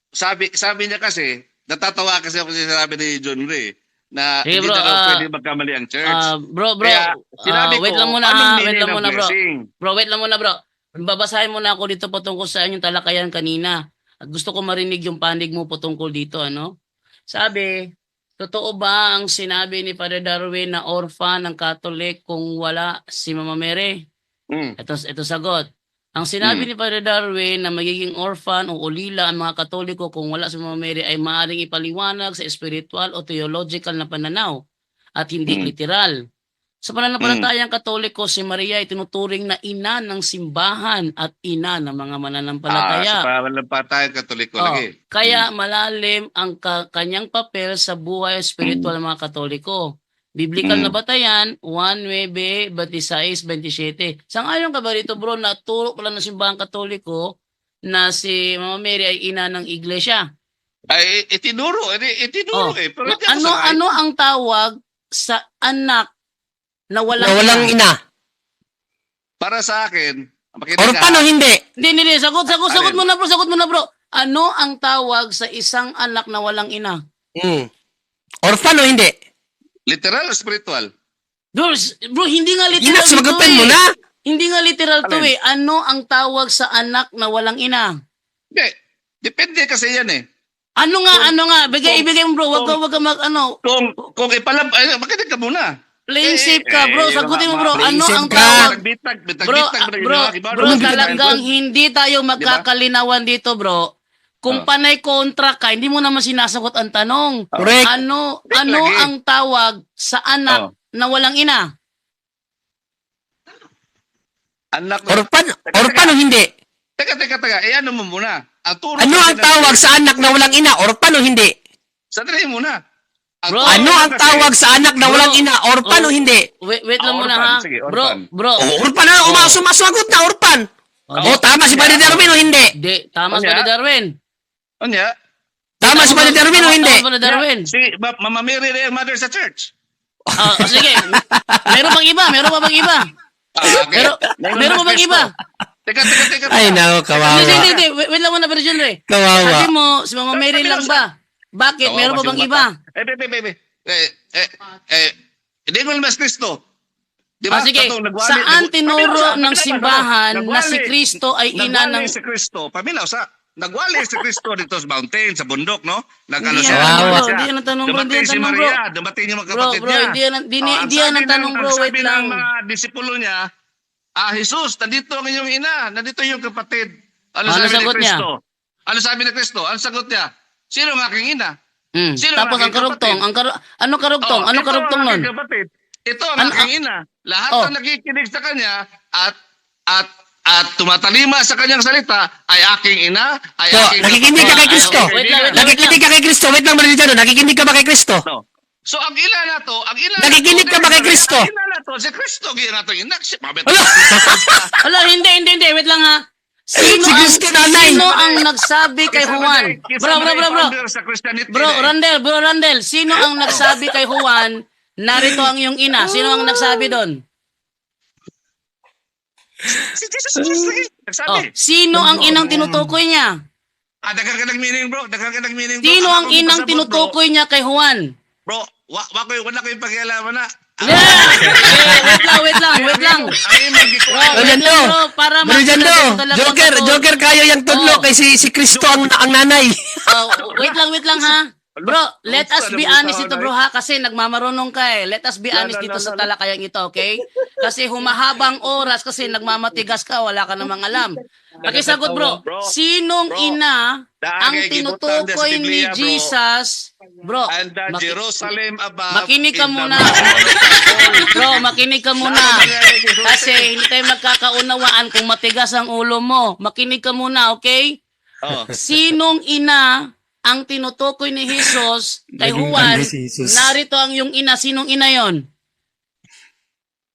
sabi niya kasi natatawa kasi ako sa sabi ni John Ray na Sige, hindi bro, na daw pwede magkamali ang church. Bro, Kaya sinabi wait ko, lang muna anong ha, meaning wait lang ng muna bro. blessing? Bro, wait lang muna bro. Babasahin muna ako dito patungkol sa inyong talakayan kanina. At gusto ko marinig yung panig mo patungkol dito, ano? Sabi, totoo ba ang sinabi ni Father Darwin na orphan ng Catholic kung wala si Mama Mary? Ito sagot. Ang sinabi ni Father Darwin na magiging orphan o ulila ang mga Katoliko kung wala si Mama Mary ay maaaring ipaliwanag sa spiritual o theological na pananaw at hindi literal. Sa pananampalatayang Katoliko, si Maria ay tinuturing na ina ng simbahan at ina ng mga mananampalataya. Sa pananampalatayang Katoliko lagi. Kaya malalim ang kanyang papel sa buhay spiritual ng mga Katoliko. Biblical na batayan, 1:26-27. Sang-ayon ka ba rito bro na turo pala ng simbahan Katoliko na si Mama Mary ay ina ng iglesia? Ay itinuro eh. Pero hindi ako sanay. Ano ang tawag sa anak na walang ina. Para sa akin, makinig Orphan o hindi? Hindi. Sagot Alin? mo na bro. Ano ang tawag sa isang anak na walang ina? Orphan o hindi? literal o spiritual? Bro, hindi nga literal Ina, sumagutin mo na. Hindi nga literal to Alin? eh. Ano ang tawag sa anak na walang ina? Hindi. Depende kasi yan eh. Ano nga? Ibigay mo bro. Wag ka Kung makinig ka muna. Playing safe ka bro. Sagutin mo bro. playing Ano safe ang ka. tawag? Bro, Talagang hindi tayo magkakalinawan dito bro. Kung panay kontra ka, hindi mo naman sinasagot ang tanong. Correct. Ano lagi. ang tawag sa anak na walang ina? Anak na. Orphan o hindi? Teka. Ano mo muna? Ano ang tawag sa anak na walang ina? Orphan o hindi? Sandali muna. Bro, Ano ang tawag sa anak na walang ina? Orphan o hindi? Wait lang muna orphan. ha. Sige, orphan. Bro. Orphan na, sumasagot na, orphan. Tama si Padre Darwin o hindi? Di, tama Ano si yan? Darwin. Ano niya? Tama si Padre Darwin o hindi? Tama si Darwin. Si Mama Mary na yung mother sa church. Sige. Meron pa bang iba? Okay. Meron pa bang iba? Teka. Ay, nako, kawawa. Hindi. Wait lang muna, Virgin Ray. Kawawa. Sabi mo, si Mama Mary lang ba? Bakit? Meron pa bang iba? Bebe. Hindi ko naman si Kristo. Di ba? Sige, Katong saan tinuro ng Pamilya, simbahan na si nagwali. Kristo ay ina ng... Nagwali si Kristo. Pamilya, nagwali si Kristo dito sa mountain, sa bundok, no? Hindi Nag-ano yan, siya, bro. nagwali siya. Hindi yan ang tanong, bro. Hindi Dumating yan si ang tanong, bro. Maria, dumating yung mga Bro, kapatid bro, niya. hindi yan ang Sabi tanong, bro. Wait sabi lang. ng mga disipulo niya, Jesus, nandito ang inyong ina, nandito yung kapatid. Ano Ano sabi ni sagot niya? Kristo? Ano sabi ni Kristo? Ano sagot niya? Sino ang aking ina? Sino Tapos ang ang aking karugtong, kapatid? ano karugtong? Ano ito karugtong ang nun? aking kapatid. Ito ang Ano- aking ina. Lahat Oh. ng nakikinig sa kanya at tumatalima sa kanyang salita ay aking ina, ay So, aking nakikinig ka kapatid, kay ay Kristo. aking Wait lang, kaibigan. Nakikinig ka kay Kristo. Wait lang, Brother Jano. Nakikinig ka ba kay Kristo? No. So ang ina na to, Nakikinig ka ba kay Kristo? Ang ina na to, si Kristo gina na to ina. Ala! Hala, hindi. Wait lang ha. Sino Si Kristo nanay. sino ang nagsabi kay Juan? Bro. Sa Christianity. Bro, Randel, sino ang nagsabi kay Juan, narito ang iyong ina? Sino ang nagsabi doon? Si Jesus Christ lagi. Nagsabi. Sino ang inang tinutukoy niya? Daghang ka nag-meaning bro. Daghang ka nag-meaning bro. Sino Ako ang inang pasabot, tinutukoy niya kay Juan? Bro, wala ko yung pakialaman na. Wait lang. Ang imang giko. Brother Jando. Bro, para Brother Jando. talagang Joker kayo yung tudlo Oh. kay si Kristo ang nanay. Wait lang ha. Bro, let us be honest ito bro ha, kasi nagmamarunong ka eh. Let us be honest dito sa talakayang ito, okay? Kasi humahabang oras kasi nagmamatigas ka, wala ka namang alam. Pakisagot bro, sinong ina ang tinutukoy ni Jesus? Bro, And the Jerusalem above. makinig ka is the muna. mother Bro, makinig ka muna. Kasi hindi tayo magkakaunawaan kung matigas ang ulo mo. Makinig ka muna, okay? Oh. Sinong ina ang tinutukoy ni Jesus kay Juan? Narito ang yung ina. Sinong ina yon?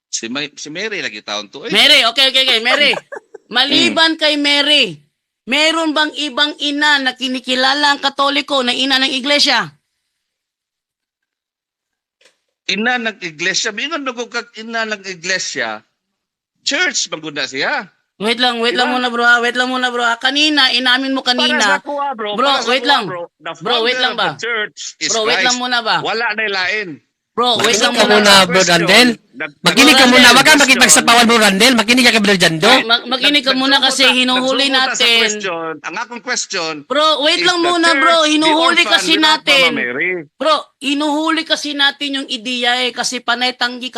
Si Mary lagi taon to. Mary, okay. Mary. Maliban kay Mary, meron bang ibang ina na kinikilala ang Katoliko na ina ng iglesia? Ina ng iglesia. Mingon ko kag ina ng iglesia. Church magunda siya. Wait lang muna bro. Kanina, inamin mo Para sa kanina. kuha, bro. Bro, Para sa wait kuha, lang. The Bro, wait founder lang ba? of the church is Bro, wait lang Christ. muna ba? Wala na ilain. Bro, wait lang Makinig ka muna, muna. Bro Randel. Makinig ka muna. Wag kang makipagsapawan, Bro Randel. Makinig ka kay Brother Jando. Makinig ka muna kasi hinuhuli natin. Ang akong question, Bro, wait is lang the muna church bro. the Hinuhuli orphan kasi without Mama natin. Mary? Bro, hinuhuli kasi natin yung ideya eh. Kasi panay-tanggi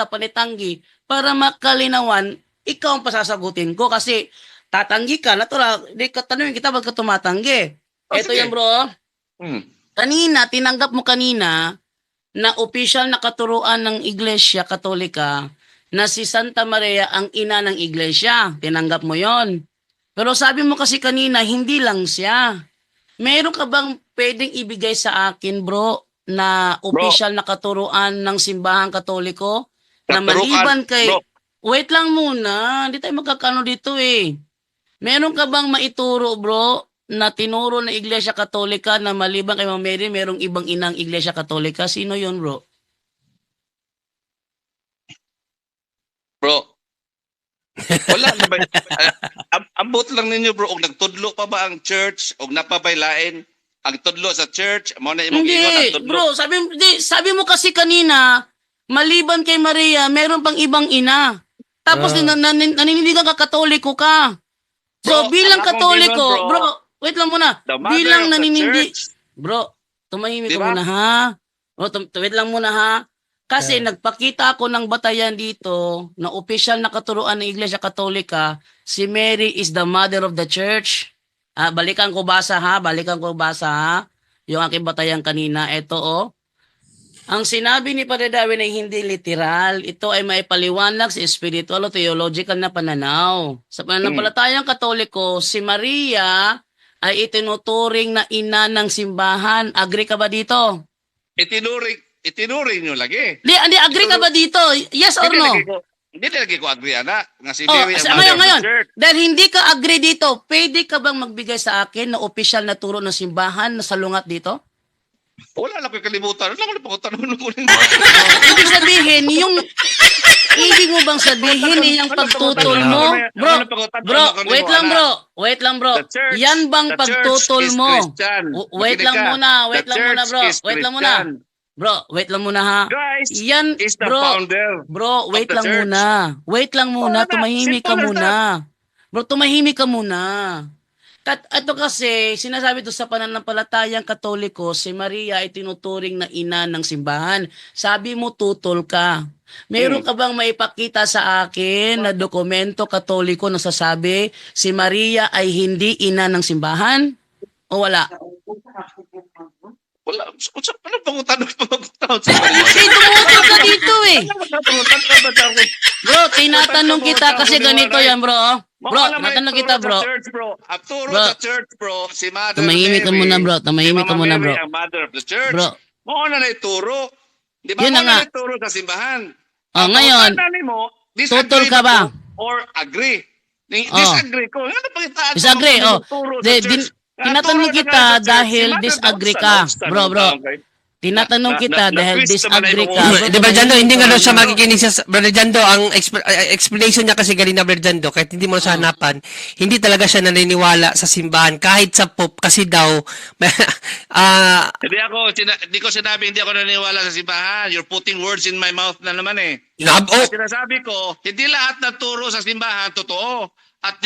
para makalinawan, ikaw ang pasasagutin ko. Kasi tatanggi ka, natural. Di ka tanungin kita, ba't ka tumatanggi? Ito sige. yan bro. Hmm. Kanina, tinanggap mo kanina na official na katuruan ng Iglesia Katolika na si Santa Maria ang ina ng Iglesia. Tinanggap mo yon. Pero sabi mo kasi kanina, hindi lang siya. Meron ka bang pwedeng ibigay sa akin, bro, na official na katuruan ng Simbahang Katoliko? Na Katuruan, maliban kay... bro. Wait lang muna, hindi tayo magkakano dito eh. Meron ka bang maituro, bro, na tinuro ng Iglesia Katolika na maliban kay Mama Mary, merong ibang inang Iglesia Katolika? Sino yun, bro? Bro, wala na ba? Ambot lang ninyo bro, og nagtudlo pa ba ang church, og napabaylain ang tudlo sa church, mo na imong ingon ang Hindi, tudlo. bro, sabi mo kasi kanina, maliban kay Maria, meron pang ibang ina. Tapos naninindigan ka Katoliko ka. So, Bro, bilang ang akong Katoliko, gingon, bro, bro, wait lang muna. The mother Bilang of the naninindi, church. bro, tumahimik ka Diba? muna ha. Bro, wait lang muna ha. Kasi nagpakita ako ng batayan dito na opisyal na katuruan ng Iglesia Katolika, si Mary is the mother of the church. Balikan ko basa ha. Yung aking batayan kanina. Ito oh. Ang sinabi ni Padre Darwin ay hindi literal. Ito ay may paliwanag sa spiritual o theological na pananaw. Sa pananampalatayang Katoliko, si Maria ay itinuturing na ina ng simbahan. Agree ka ba dito? Itinuring nyo lagi. Hindi, agree ka ba dito? Yes or no? Hindi lagi ko agree ana nga si Oh, Mary ang mother of ngayon. the church. Dahil hindi ka agree dito, pwede ka bang magbigay sa akin na opisyal na turo ng simbahan na salungat dito? Wala na ko kalimutan. Wala ko tanong ko rin. Ibig sabihin, ibig mo bang sabihin yung pagtutol mo? Wait lang bro. The church- Yan bang the church pagtutol is mo? Christian. Wait Makinig lang ka. muna The church bro. is Wait lang muna. Christian. Bro, wait lang muna ha. Christ Yan, is the bro. founder. Bro, wait the lang church. muna. Wait lang muna. Wala na. Tumahimik ka Simple as muna. Bro, tumahimik ka muna. Ito kasi, sinasabi to sa pananampalatayang Katoliko, si Maria ay tinuturing na ina ng simbahan. Sabi mo, tutol ka. Meron ka bang maipakita sa akin na dokumento Katoliko na sasabi si Maria ay hindi ina ng simbahan? O wala? Wala. Ano bang tanong Kasi tumutol ka dito eh. Bro, tinatanong kita kasi ganito yan, bro. oh. Bro, tinatanong kita, bro. Turo Bro. sa church, bro. Si Mother Tumahimik ka Mary. muna, bro. Tumahimik Si ka Mama muna, Mary bro. ang mother of the church. Bro. Mo na ituro. Di ba? Yun na Mo nga. na ituro sa simbahan. Oh, ngayon, mo, tutol ka ba? Or agree? Oh. Disagree ko. Ano pa kita? Disagree, oh. Tinatanong kita dahil disagree ka. Bro. Tinatanong kita dahil disagree ka. Bro, Di ba, Jando, hindi nga daw siya tumahimik makikinig sa Brother Jando, ang explanation niya kasi galing na Brother Jando, kahit hindi mo siya hanapan, hindi talaga siya naniniwala sa simbahan, kahit sa Pope, kasi daw, Hindi ko sinabi hindi ako naniniwala sa simbahan. You're putting words in my mouth na naman eh. oh, Sinasabi ko, hindi lahat ng turo sa simbahan totoo. At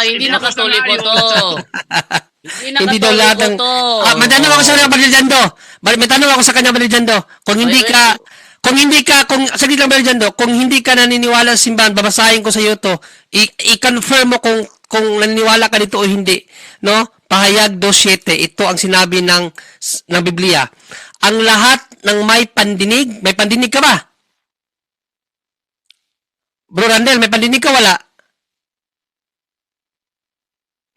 hindi na Katoliko to. hindi daw lahat ng... to. may tanong ako sa kanya, Brother Jando. May tanong ako sa kanya, Brother Jando. Saglit lang, Brother Jando, kung hindi ka naniniwala sa simbahan, babasahin ko sa iyo to, i-confirm mo kung naniniwala ka dito o hindi. No? Pahayag 2:7, ito ang sinabi ng Biblia. Ang lahat ng may pandinig ka ba? Bro Randel, may pandinig ka wala?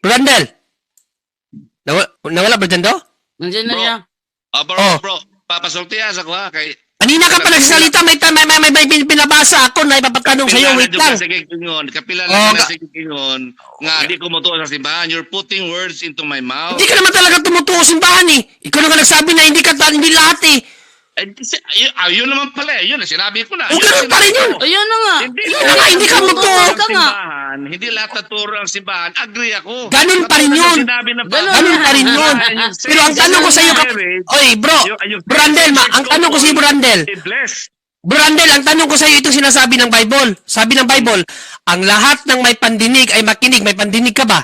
Bro Randel? Nawala, Bro Jando? Nandiyan na Bro. siya. Bro, papasultihan sa ko ha. Kay, Kanina ka pa nagsasalita, may binabasa ako na ipapatanong sa'yo, wait lang. Kapila Oh, na sa kingon, nga di ko mutuo sa simbahan. You're putting words into my mouth. Hindi ka naman talaga tumutuo simbahan eh. Ikaw na nga nagsabi na hindi lahat eh. Yun naman pala. Yun, sinabi ko na. O, ganun pa rin yun. Ayun na nga. Hindi ka mutuo. Ka nga. Hindi lahat na turo ang simbahan. Agree ako. Ganun pa rin yun. Ganun pa rin yun. Pero ang tanong ko sa'yo, oy bro, Brandel, ang tanong ko sa'yo, Brandel, Brandel, ang tanong ko sa'yo, itong sinasabi ng Bible. Sabi ng Bible, ang lahat ng may pandinig ay makinig. May pandinig ka ba?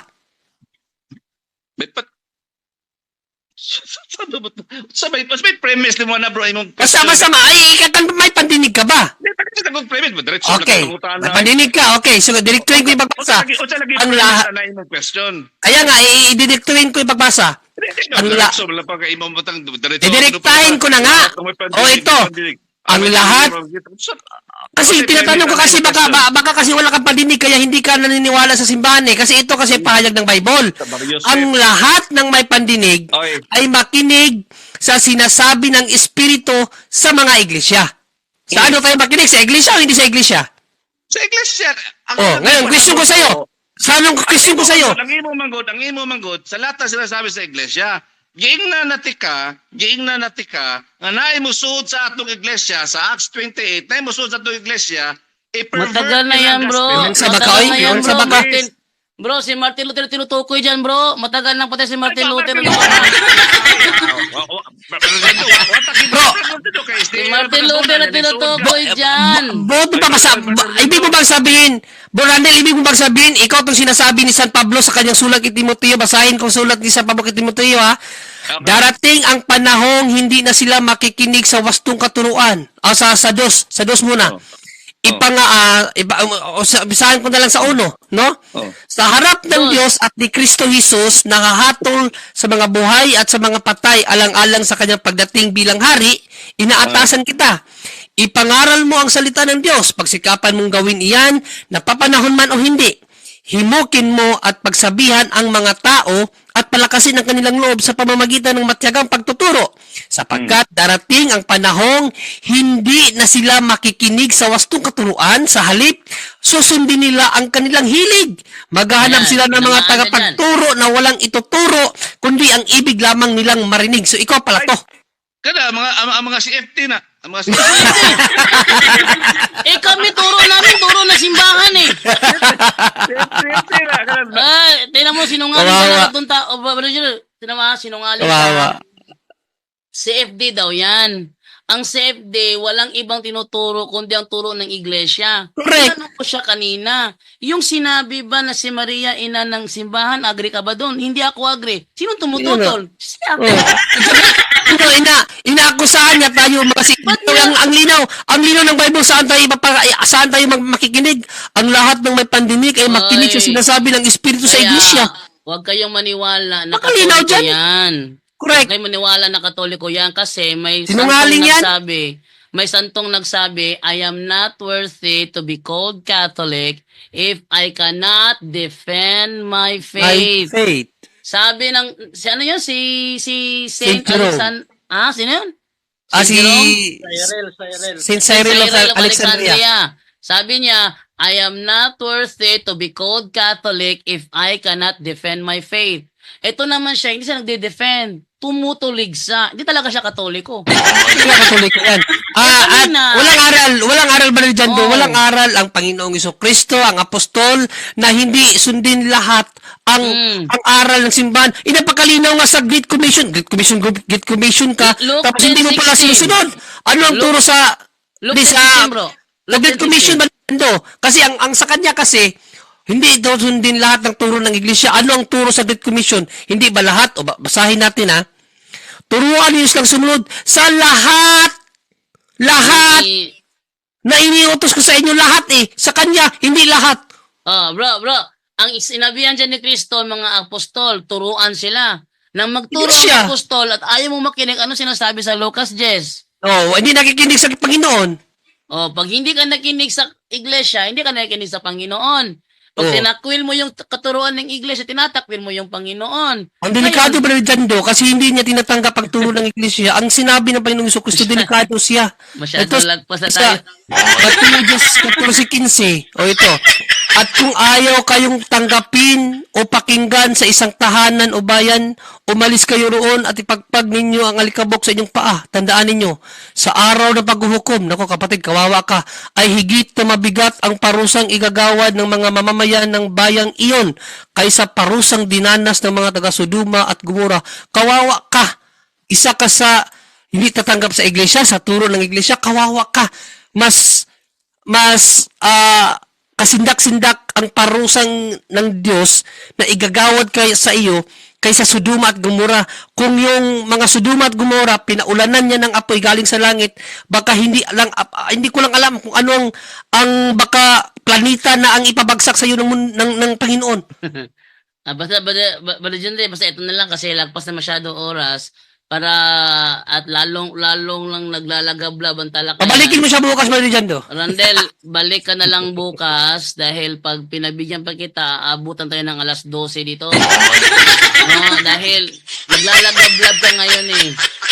May premise ni mo na bro. Masama, ay, may pandinig ka ba? Okay, may pandinig ka. Okay, so diretsuhin ko yung pagbasa. Ang lahat. Kaya nga, i-diretsuhin ko yung pagbasa. Didirektahin ko na nga. O ito, ang lahat. Kasi tinatanong ko kasi baka kasi wala kang pandinig kaya hindi ka naniniwala sa simbahan eh. Kasi ito kasi pahayag ng Bible. Ang lahat ng may pandinig ay makinig sa sinasabi ng Espiritu sa mga iglesia. Sa ano tayo makinig? Sa iglesia o hindi sa iglesia? Sa iglesia. Ngayon, question ko sa'yo. Question ko sa'yo. Ang imo manggod, sa lahat na sinasabi sa iglesia, giing na natika, nga naimusod sa atong iglesia, sa Acts 28, naimusod sa atong iglesia, Matagal na yan, bro. Sa baka, Matagal na yan, sa bro. baka. Bro, si Martin Lutero tinutukoy dyan, bro. Matagal nang patay si Martin Lutero. Si Martin Lutero tinutukoy dyan. Ibig mo bang sabihin, Bro Randel, ibig mo bang sabihin, ikaw itong sinasabi ni San Pablo sa kanyang sulat kay Timoteo, basahin kong sulat ni San Pablo kay Timoteo, ha? Darating ang panahong hindi na sila makikinig sa wastong katuruan. Sa dos muna. Bisahan ko na lang sa uno, no? Sa harap ng Diyos at ni Kristo Jesus, nakahatol sa mga buhay at sa mga patay alang-alang sa kanyang pagdating bilang hari, inaatasan kita. Ipangaral mo ang salita ng Diyos, pagsikapan mong gawin iyan, napapanahon man o hindi. Himukin mo at pagsabihan ang mga tao at palakasin ang kanilang loob sa pamamagitan ng matyagang pagtuturo. Sapagkat darating ang panahong hindi na sila makikinig sa wastong katuruan, sa halip, susundin nila ang kanilang hilig. Maghahanap sila ng mga tagapagturo na walang ituturo, kundi ang ibig lamang nilang marinig. So ikaw pala to. Kada, mga CFT na. Ang mga CFT. Kami turo na simbahan eh. CFT na. Tingnan mo, sinungaling talaga itong tao. Tingnan mo, sinungaling Kawawa. CFD daw yan. ang CFD, walang ibang tinuturo kundi ang turo ng iglesia. Correct. Tinanong ko siya kanina, yung sinabi ba na si Maria ina ng simbahan, agree ka ba doon? Hindi ako agree. Sino tumututol? Siya. Inaakusahan niya tayo kasi ang linaw ng Bible saan tayo makikinig. Ang lahat ng may pandinig ay makinig sa Oy. sinasabi ng Espiritu sa Kaya, iglesia. huwag kayong maniwala na Makalinaw katoliko dyan. yan. Correct. Huwag kayong maniwala na katoliko yan kasi may Sinungaling yan. santong nagsabi, I am not worthy to be called Catholic if I cannot defend my My faith. faith. Sabi ng, si ano yun? Si Saint Saint Jerome. Alexander. Sino yun? Si Jerome? Saint Cyril of Cyril of Alexandria. Sabi niya, I am not worthy to be called Catholic if I cannot defend my faith. Ito naman siya, hindi siya nagde-defend. Tumutulig sa, hindi talaga siya katoliko. Hindi nga Katoliko yan. kanina. Walang aral ba dyan Oo. Walang aral ang Panginoong Kristo, ang apostol, na hindi sundin lahat ang aral ng simbahan. Inapakalinaw nga sa Great Commission. Great Commission ka, Luke tapos hindi mo pala 10:16. sinusunod. Ano ang turo sa Luke di 10:16, bro. The Great Commission ba kasi ang sa kanya kasi hindi daw sundin lahat ng turo ng iglesia. Ano ang turo sa Great Commission? Hindi ba lahat? O basahin natin ha. Turuan niyo silang sumunod sa lahat. Lahat na iniutos ko sa inyo lahat Sa kanya, hindi lahat. Bro. Ang sinabihan dyan ni Kristo, mga apostol, turuan sila. Nang magturo Iglesia. ang apostol at ayaw mo makinig, ano sinasabi sa Lucas 10? Hindi nakikinig sa Panginoon. Pag hindi ka nakinig sa iglesia, hindi ka nakikinig sa Panginoon. Pag Oo. tinakwil mo yung katuruan ng iglesia, tinatakwil mo yung Panginoon. Ang delikado Ngayon, ba dyan kasi hindi niya tinatanggap ang turo ng iglesia. Ang sinabi ng Panginoong Kristo, delikado siya. masyado Ito, lagpas na tayo. Matthew 14:15. Ito. At kung ayaw kayong tanggapin o pakinggan sa isang tahanan o bayan, umalis kayo roon at ipagpag ninyo ang alikabok sa inyong paa. Tandaan ninyo, sa araw ng paghuhukom, nako kapatid, kawawa ka, ay higit na mabigat ang parusang igagawad ng mga mamamayan ng bayang iyon kaysa parusang dinanas ng mga taga-Sodoma at Gomora. Kawawa ka. Isa ka sa hindi tatanggap sa iglesia, sa turo ng iglesia, kawawa ka. Mas kasindak-sindak ang parusang ng Diyos na igagawad sa iyo kaysa Sodoma at Gomora. Kung yung mga Sodoma at Gomora, pinaulanan niya ng apoy galing sa langit, baka hindi ko lang alam kung ano ang baka planeta na ang ipabagsak sa iyo ng Panginoon. Basta ito na lang kasi lagpas na masyado oras para at lalong lang naglalagablab ang talakayan. Pabalikin mo siya bukas, Brother Jando. Randel, balik ka na lang bukas dahil pag pinabigyan pa kita, abutan tayo ng alas 12 dito. Dahil naglalagablab ka ngayon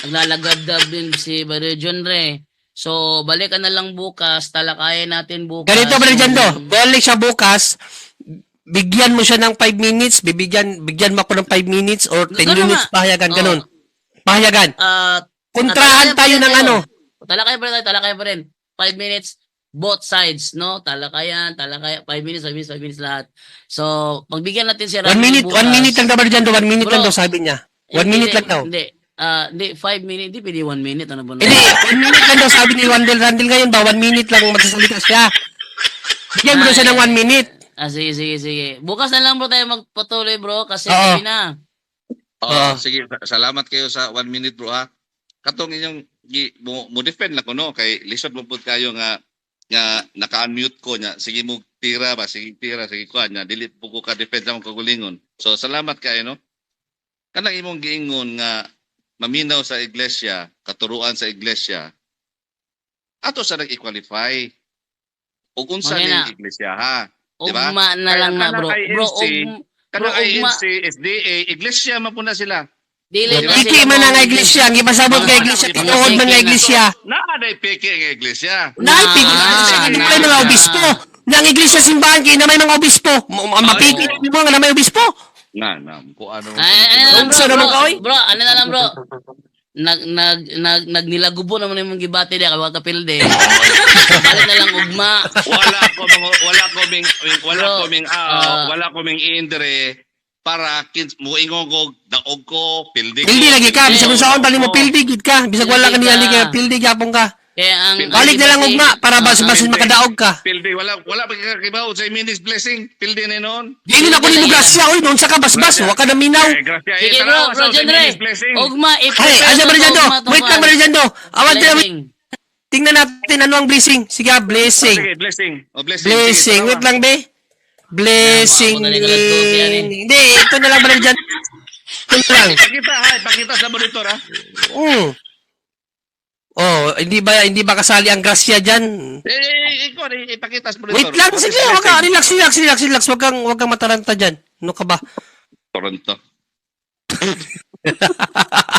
Naglalagablab din si Brother John Ray. So, balik ka na lang bukas, talakayan natin bukas. Ganito, Brother Jando, balik siya bukas, bigyan mo siya ng 5 minutes, bigyan mo ako ng 5 minutes or 10 Ganun minutes, nga. pahayagan, ganun. Pahayagan. Kontrahan talakayan tayo pa ng rin, ano. Talakayan pa rin. 5 minutes, both sides, no? Talakayan, 5 minutes, 5 minutes lahat. So, pagbigyan natin si 1 minute, 1 minute lang daw, Brother Jando, 1 minute Bro, lang daw, sabi niya. 1 minute lang daw. Hindi, 5 minutes, hindi pwede 1 minute, ano ba? Hindi, 1 minute lang daw, sabi ni Randel ngayon ba, 1 minute lang magsasalita siya. Bigyan mo daw siya ng 1 minute. Sige. Bukas na lang bro tayo magpatuloy bro kasi Oo. gabi na. Sige, salamat kayo sa 1 minute bro ha. Katong inyong mo defend lang ko no kay lisod mo pud kayo nga naka-unmute ko nya. Sige mo tira ko nya delete po ko ka defend sa akong kagulingon. So salamat kayo no. Kanang imong giingon nga maminaw sa iglesia, katuruan sa iglesia. Ato sa nag-equalify. Ug unsa Okay na. ning iglesia ha. Diba? Ugma na lang na bro. Bro, Kanang ugma. INC, SDA, iglesia man po na sila. Dili na Iki man nga iglesia, ang ipasabot nga iglesia, tinuod man nga iglesia. Naaday peke nga iglesia. Naipig, hindi mo kayo mga obispo. Nga ang iglesia simbahan, kaya na may mga obispo. Mapigil mo nga na may obispo. Na, kung ano. Unsa naman ka, oy? Bro, ano na lang bro. Nagnilagubo naman yung gibate di ka kapilde. Balik na lang ugma. Wala ko ming iindre para muingon ko, daog ko, pildi ko. Pildi lagi ka, bisag kung saan bali mo Oo. pildi gid ka. Bisag wala ka Pildi niyali ka. ka, pildi gyapon ka. Kaya ang Balik na lang ugma para basin Pildi. makadaog ka. Pildi, wala pa kakakibaw sa Minis Blessing. Pildi na noon. Dili na ko nimo grasya oy, noon sa ka basbas, wa ka na minaw. Gracia, Sige tanawa bro, sa John Ray. Minis Blessing. Ugma, Ay, asa ba dyan do? Wait lang ba dyan do? Awan din naman. Blessing. Tingnan natin ano ang blessing. Sige, blessing. Sige, blessing. O, blessing. Blessing. Sige, Wait lang, be. Blessing. Yan, mga ako na nagalas yan eh. Hindi, ito na lang ba dyan? Ito na lang. Pakita sa monitor, ha? Oh, hindi ba kasali ang grasya dyan? Ikaw, ipakita sa monitor. Wait lang, sige, wag ka, relax. Wag kang mataranta dyan. Ano ka ba? Toronto.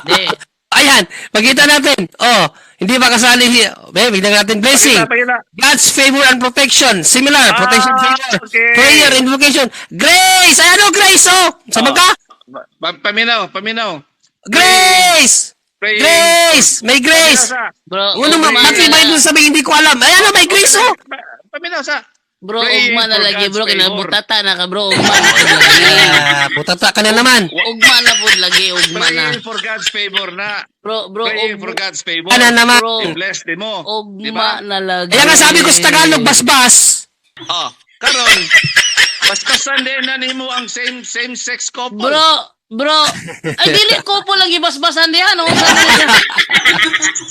Di. Ayan, pakita natin. Oh, hindi ba kasali bigyan natin blessing. Pakita. God's favor and protection. Similar. Protection, favor. Okay. Prayer, invocation. Grace! Ayan o, Grace, oh! Sama ka? Paminaw. Grace! Pray. Grace! May Grace! Bro, Ano, ugma bakit na ba ito sabihin hindi ko alam? Ayan o, may Grace, oh! Paminaw sa. Bro, Praying ugma na for lagi God's bro, favor. kinabutata na ka bro, ugma na pud lagi. Butata ka na naman. Ugma na pud lagi, ugma na. Praying for God's favor na. Bro, Praying for God's favor. Ano naman? Bro, I-bless din mo. ugma na lagi. Kaya nga sabi ko sa Tagalog, basbas. Oh, karon. Basbasan din na nimo ang same-sex couple. Bro, ay dili ko po lagi basbasan diyan, oh.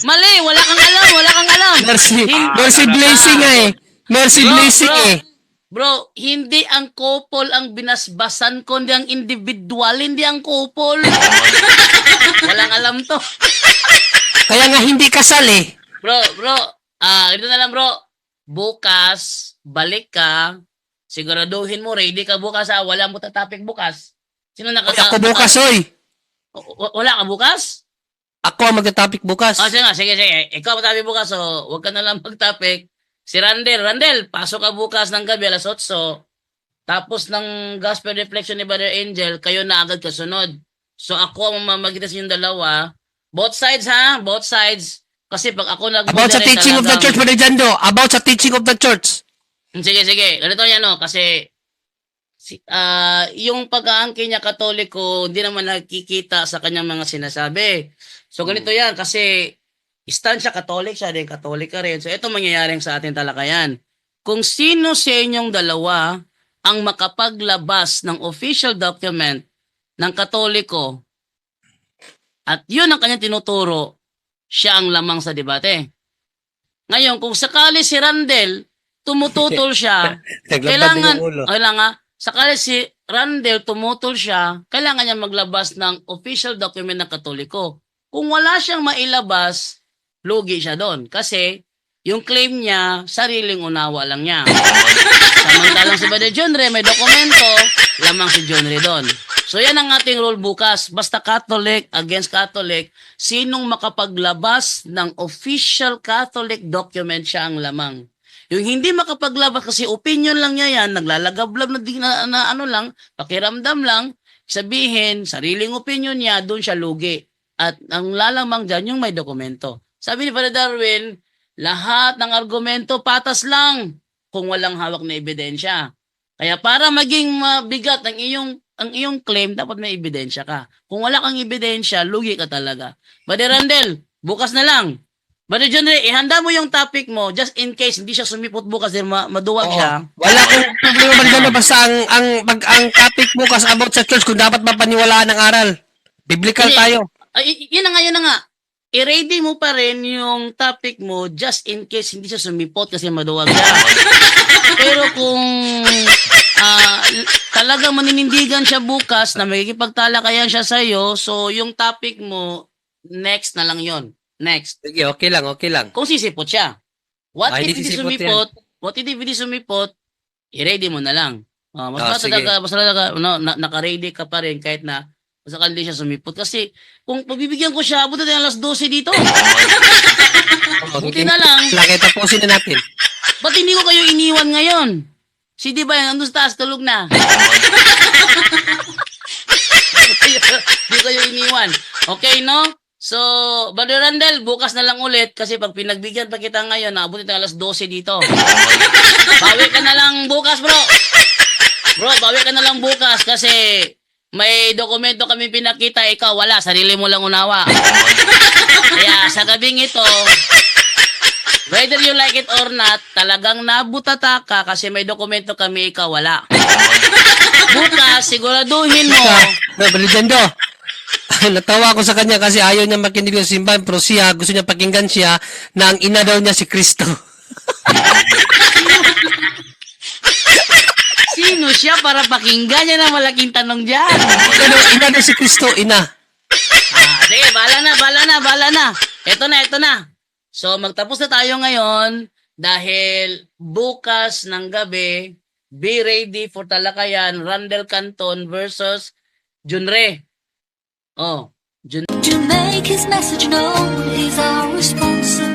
Mali, wala kang alam. Mercy blessing nga eh. Mercy blessing eh. Bro, hindi ang couple ang binasbasan, kundi ang individual, hindi ang couple. Walang alam to. Kaya nga hindi kasal eh. Bro, ito na lang bro. Bukas, balik ka. Siguraduhin mo, ready ka bukas ha. Wala mo topic bukas. Sino Ay, ako bukas, oy. Wala ka bukas? Ako ang magta-topic bukas. Sige. Ikaw mag-topic bukas, so huwag ka na lang mag-topic. Si Randel, pasok ka bukas ng gabi, alas 8. Tapos ng gospel reflection ni Brother Angel, kayo na agad kasunod. So ako ang mamamagitan sa inyong dalawa. Both sides ha, both sides. Kasi pag ako About sa teaching of the church, Brother Jando. About sa teaching of the church. Sige. Ganito yan, no? Kasi yung pag-aangkin niya Katoliko, hindi naman nakikita sa kanyang mga sinasabi. So ganito yan, kasi stand siya Katolik, siya din Katolik ka rin. So ito mangyayaring sa ating talakayan. Kung sino sa inyong dalawa ang makapaglabas ng official document ng Katoliko at yun ang kanyang tinuturo, siya ang lamang sa debate. Ngayon, kung sakali si Randel tumututol siya, kailangan sakali si Randel tumutol siya, kailangan niya maglabas ng official document ng Katoliko. Kung wala siyang mailabas, lugi siya doon. Kasi, yung claim niya, sariling unawa lang niya. Samantalang si Brother John Ray, may dokumento, lamang si John Ray doon. So, yan ang ating rule bukas. Basta Catholic against Catholic, sinong makapaglabas ng official Catholic document siya ang lamang. Yung hindi makapaglabas kasi opinion lang niya yan, naglalagablab na ano lang, pakiramdam lang, sabihin, sariling opinion niya, doon siya lugi. At ang lalamang dyan, yung may dokumento. Sabi ni Father Darwin, lahat ng argumento patas lang kung walang hawak na ebidensya. Kaya para maging mabigat ang iyong claim, dapat may ebidensya ka. Kung wala kang ebidensya, lugi ka talaga. Brother Randel, bukas na lang. Brother John Ray, ihanda mo yung topic mo just in case hindi siya sumipot bukas dahil maduwag siya. Wala akong problema ba dyan, basta ang topic bukas about sa church kung dapat mapaniwalaan ng aral. Biblical tayo. Yun na nga. I-ready mo pa rin yung topic mo just in case hindi siya sumipot kasi maduwag siya. Pero kung talagang maninindigan siya bukas na magkikipagtalakayan siya sa'yo, so yung topic mo, next na lang yon. Next. Sige, okay lang. Kung sisipot siya. What if hindi hindi sisipot sumipot? What if hindi sumipot? I-ready mo na lang. Mas sige. naka-ready ka pa rin kahit na basta hindi siya sumipot. Kasi kung pagbibigyan ko siya, abutin na alas 12 dito. Buti na lang. Laki, tapusin na natin. Ba't hindi ko kayo iniwan ngayon? Si di ba yan, andun sa taas, tulog na. Hindi kayo iniwan. Okay, no? So, Brother Randel, bukas na lang ulit kasi pag pinagbigyan pa kita ngayon, naabutin na alas 12 dito. Bawi ka na lang bukas, bro. Bro, bawi ka na lang bukas kasi may dokumento kami pinakita, ikaw wala, sarili mo lang unawa. Kaya sa gabing ito, whether you like it or not, talagang nabutata ka kasi may dokumento kami, ikaw wala. Bukas, siguraduhin mo. Brigando. Natawa ako sa kanya kasi ayaw niya makinig sa simbahan pero siya, gusto niya pakinggan siya na ang ina daw niya si Kristo. Sino siya para pakinggan? Yan ang malaking tanong dyan. Pero ina daw si Kristo, ina. Sige, bahala na. Ito na. So, magtapos na tayo ngayon dahil bukas ng gabi, be ready for talakayan, Randall Canton versus Junre. Oh, To make his message known is our responsibility.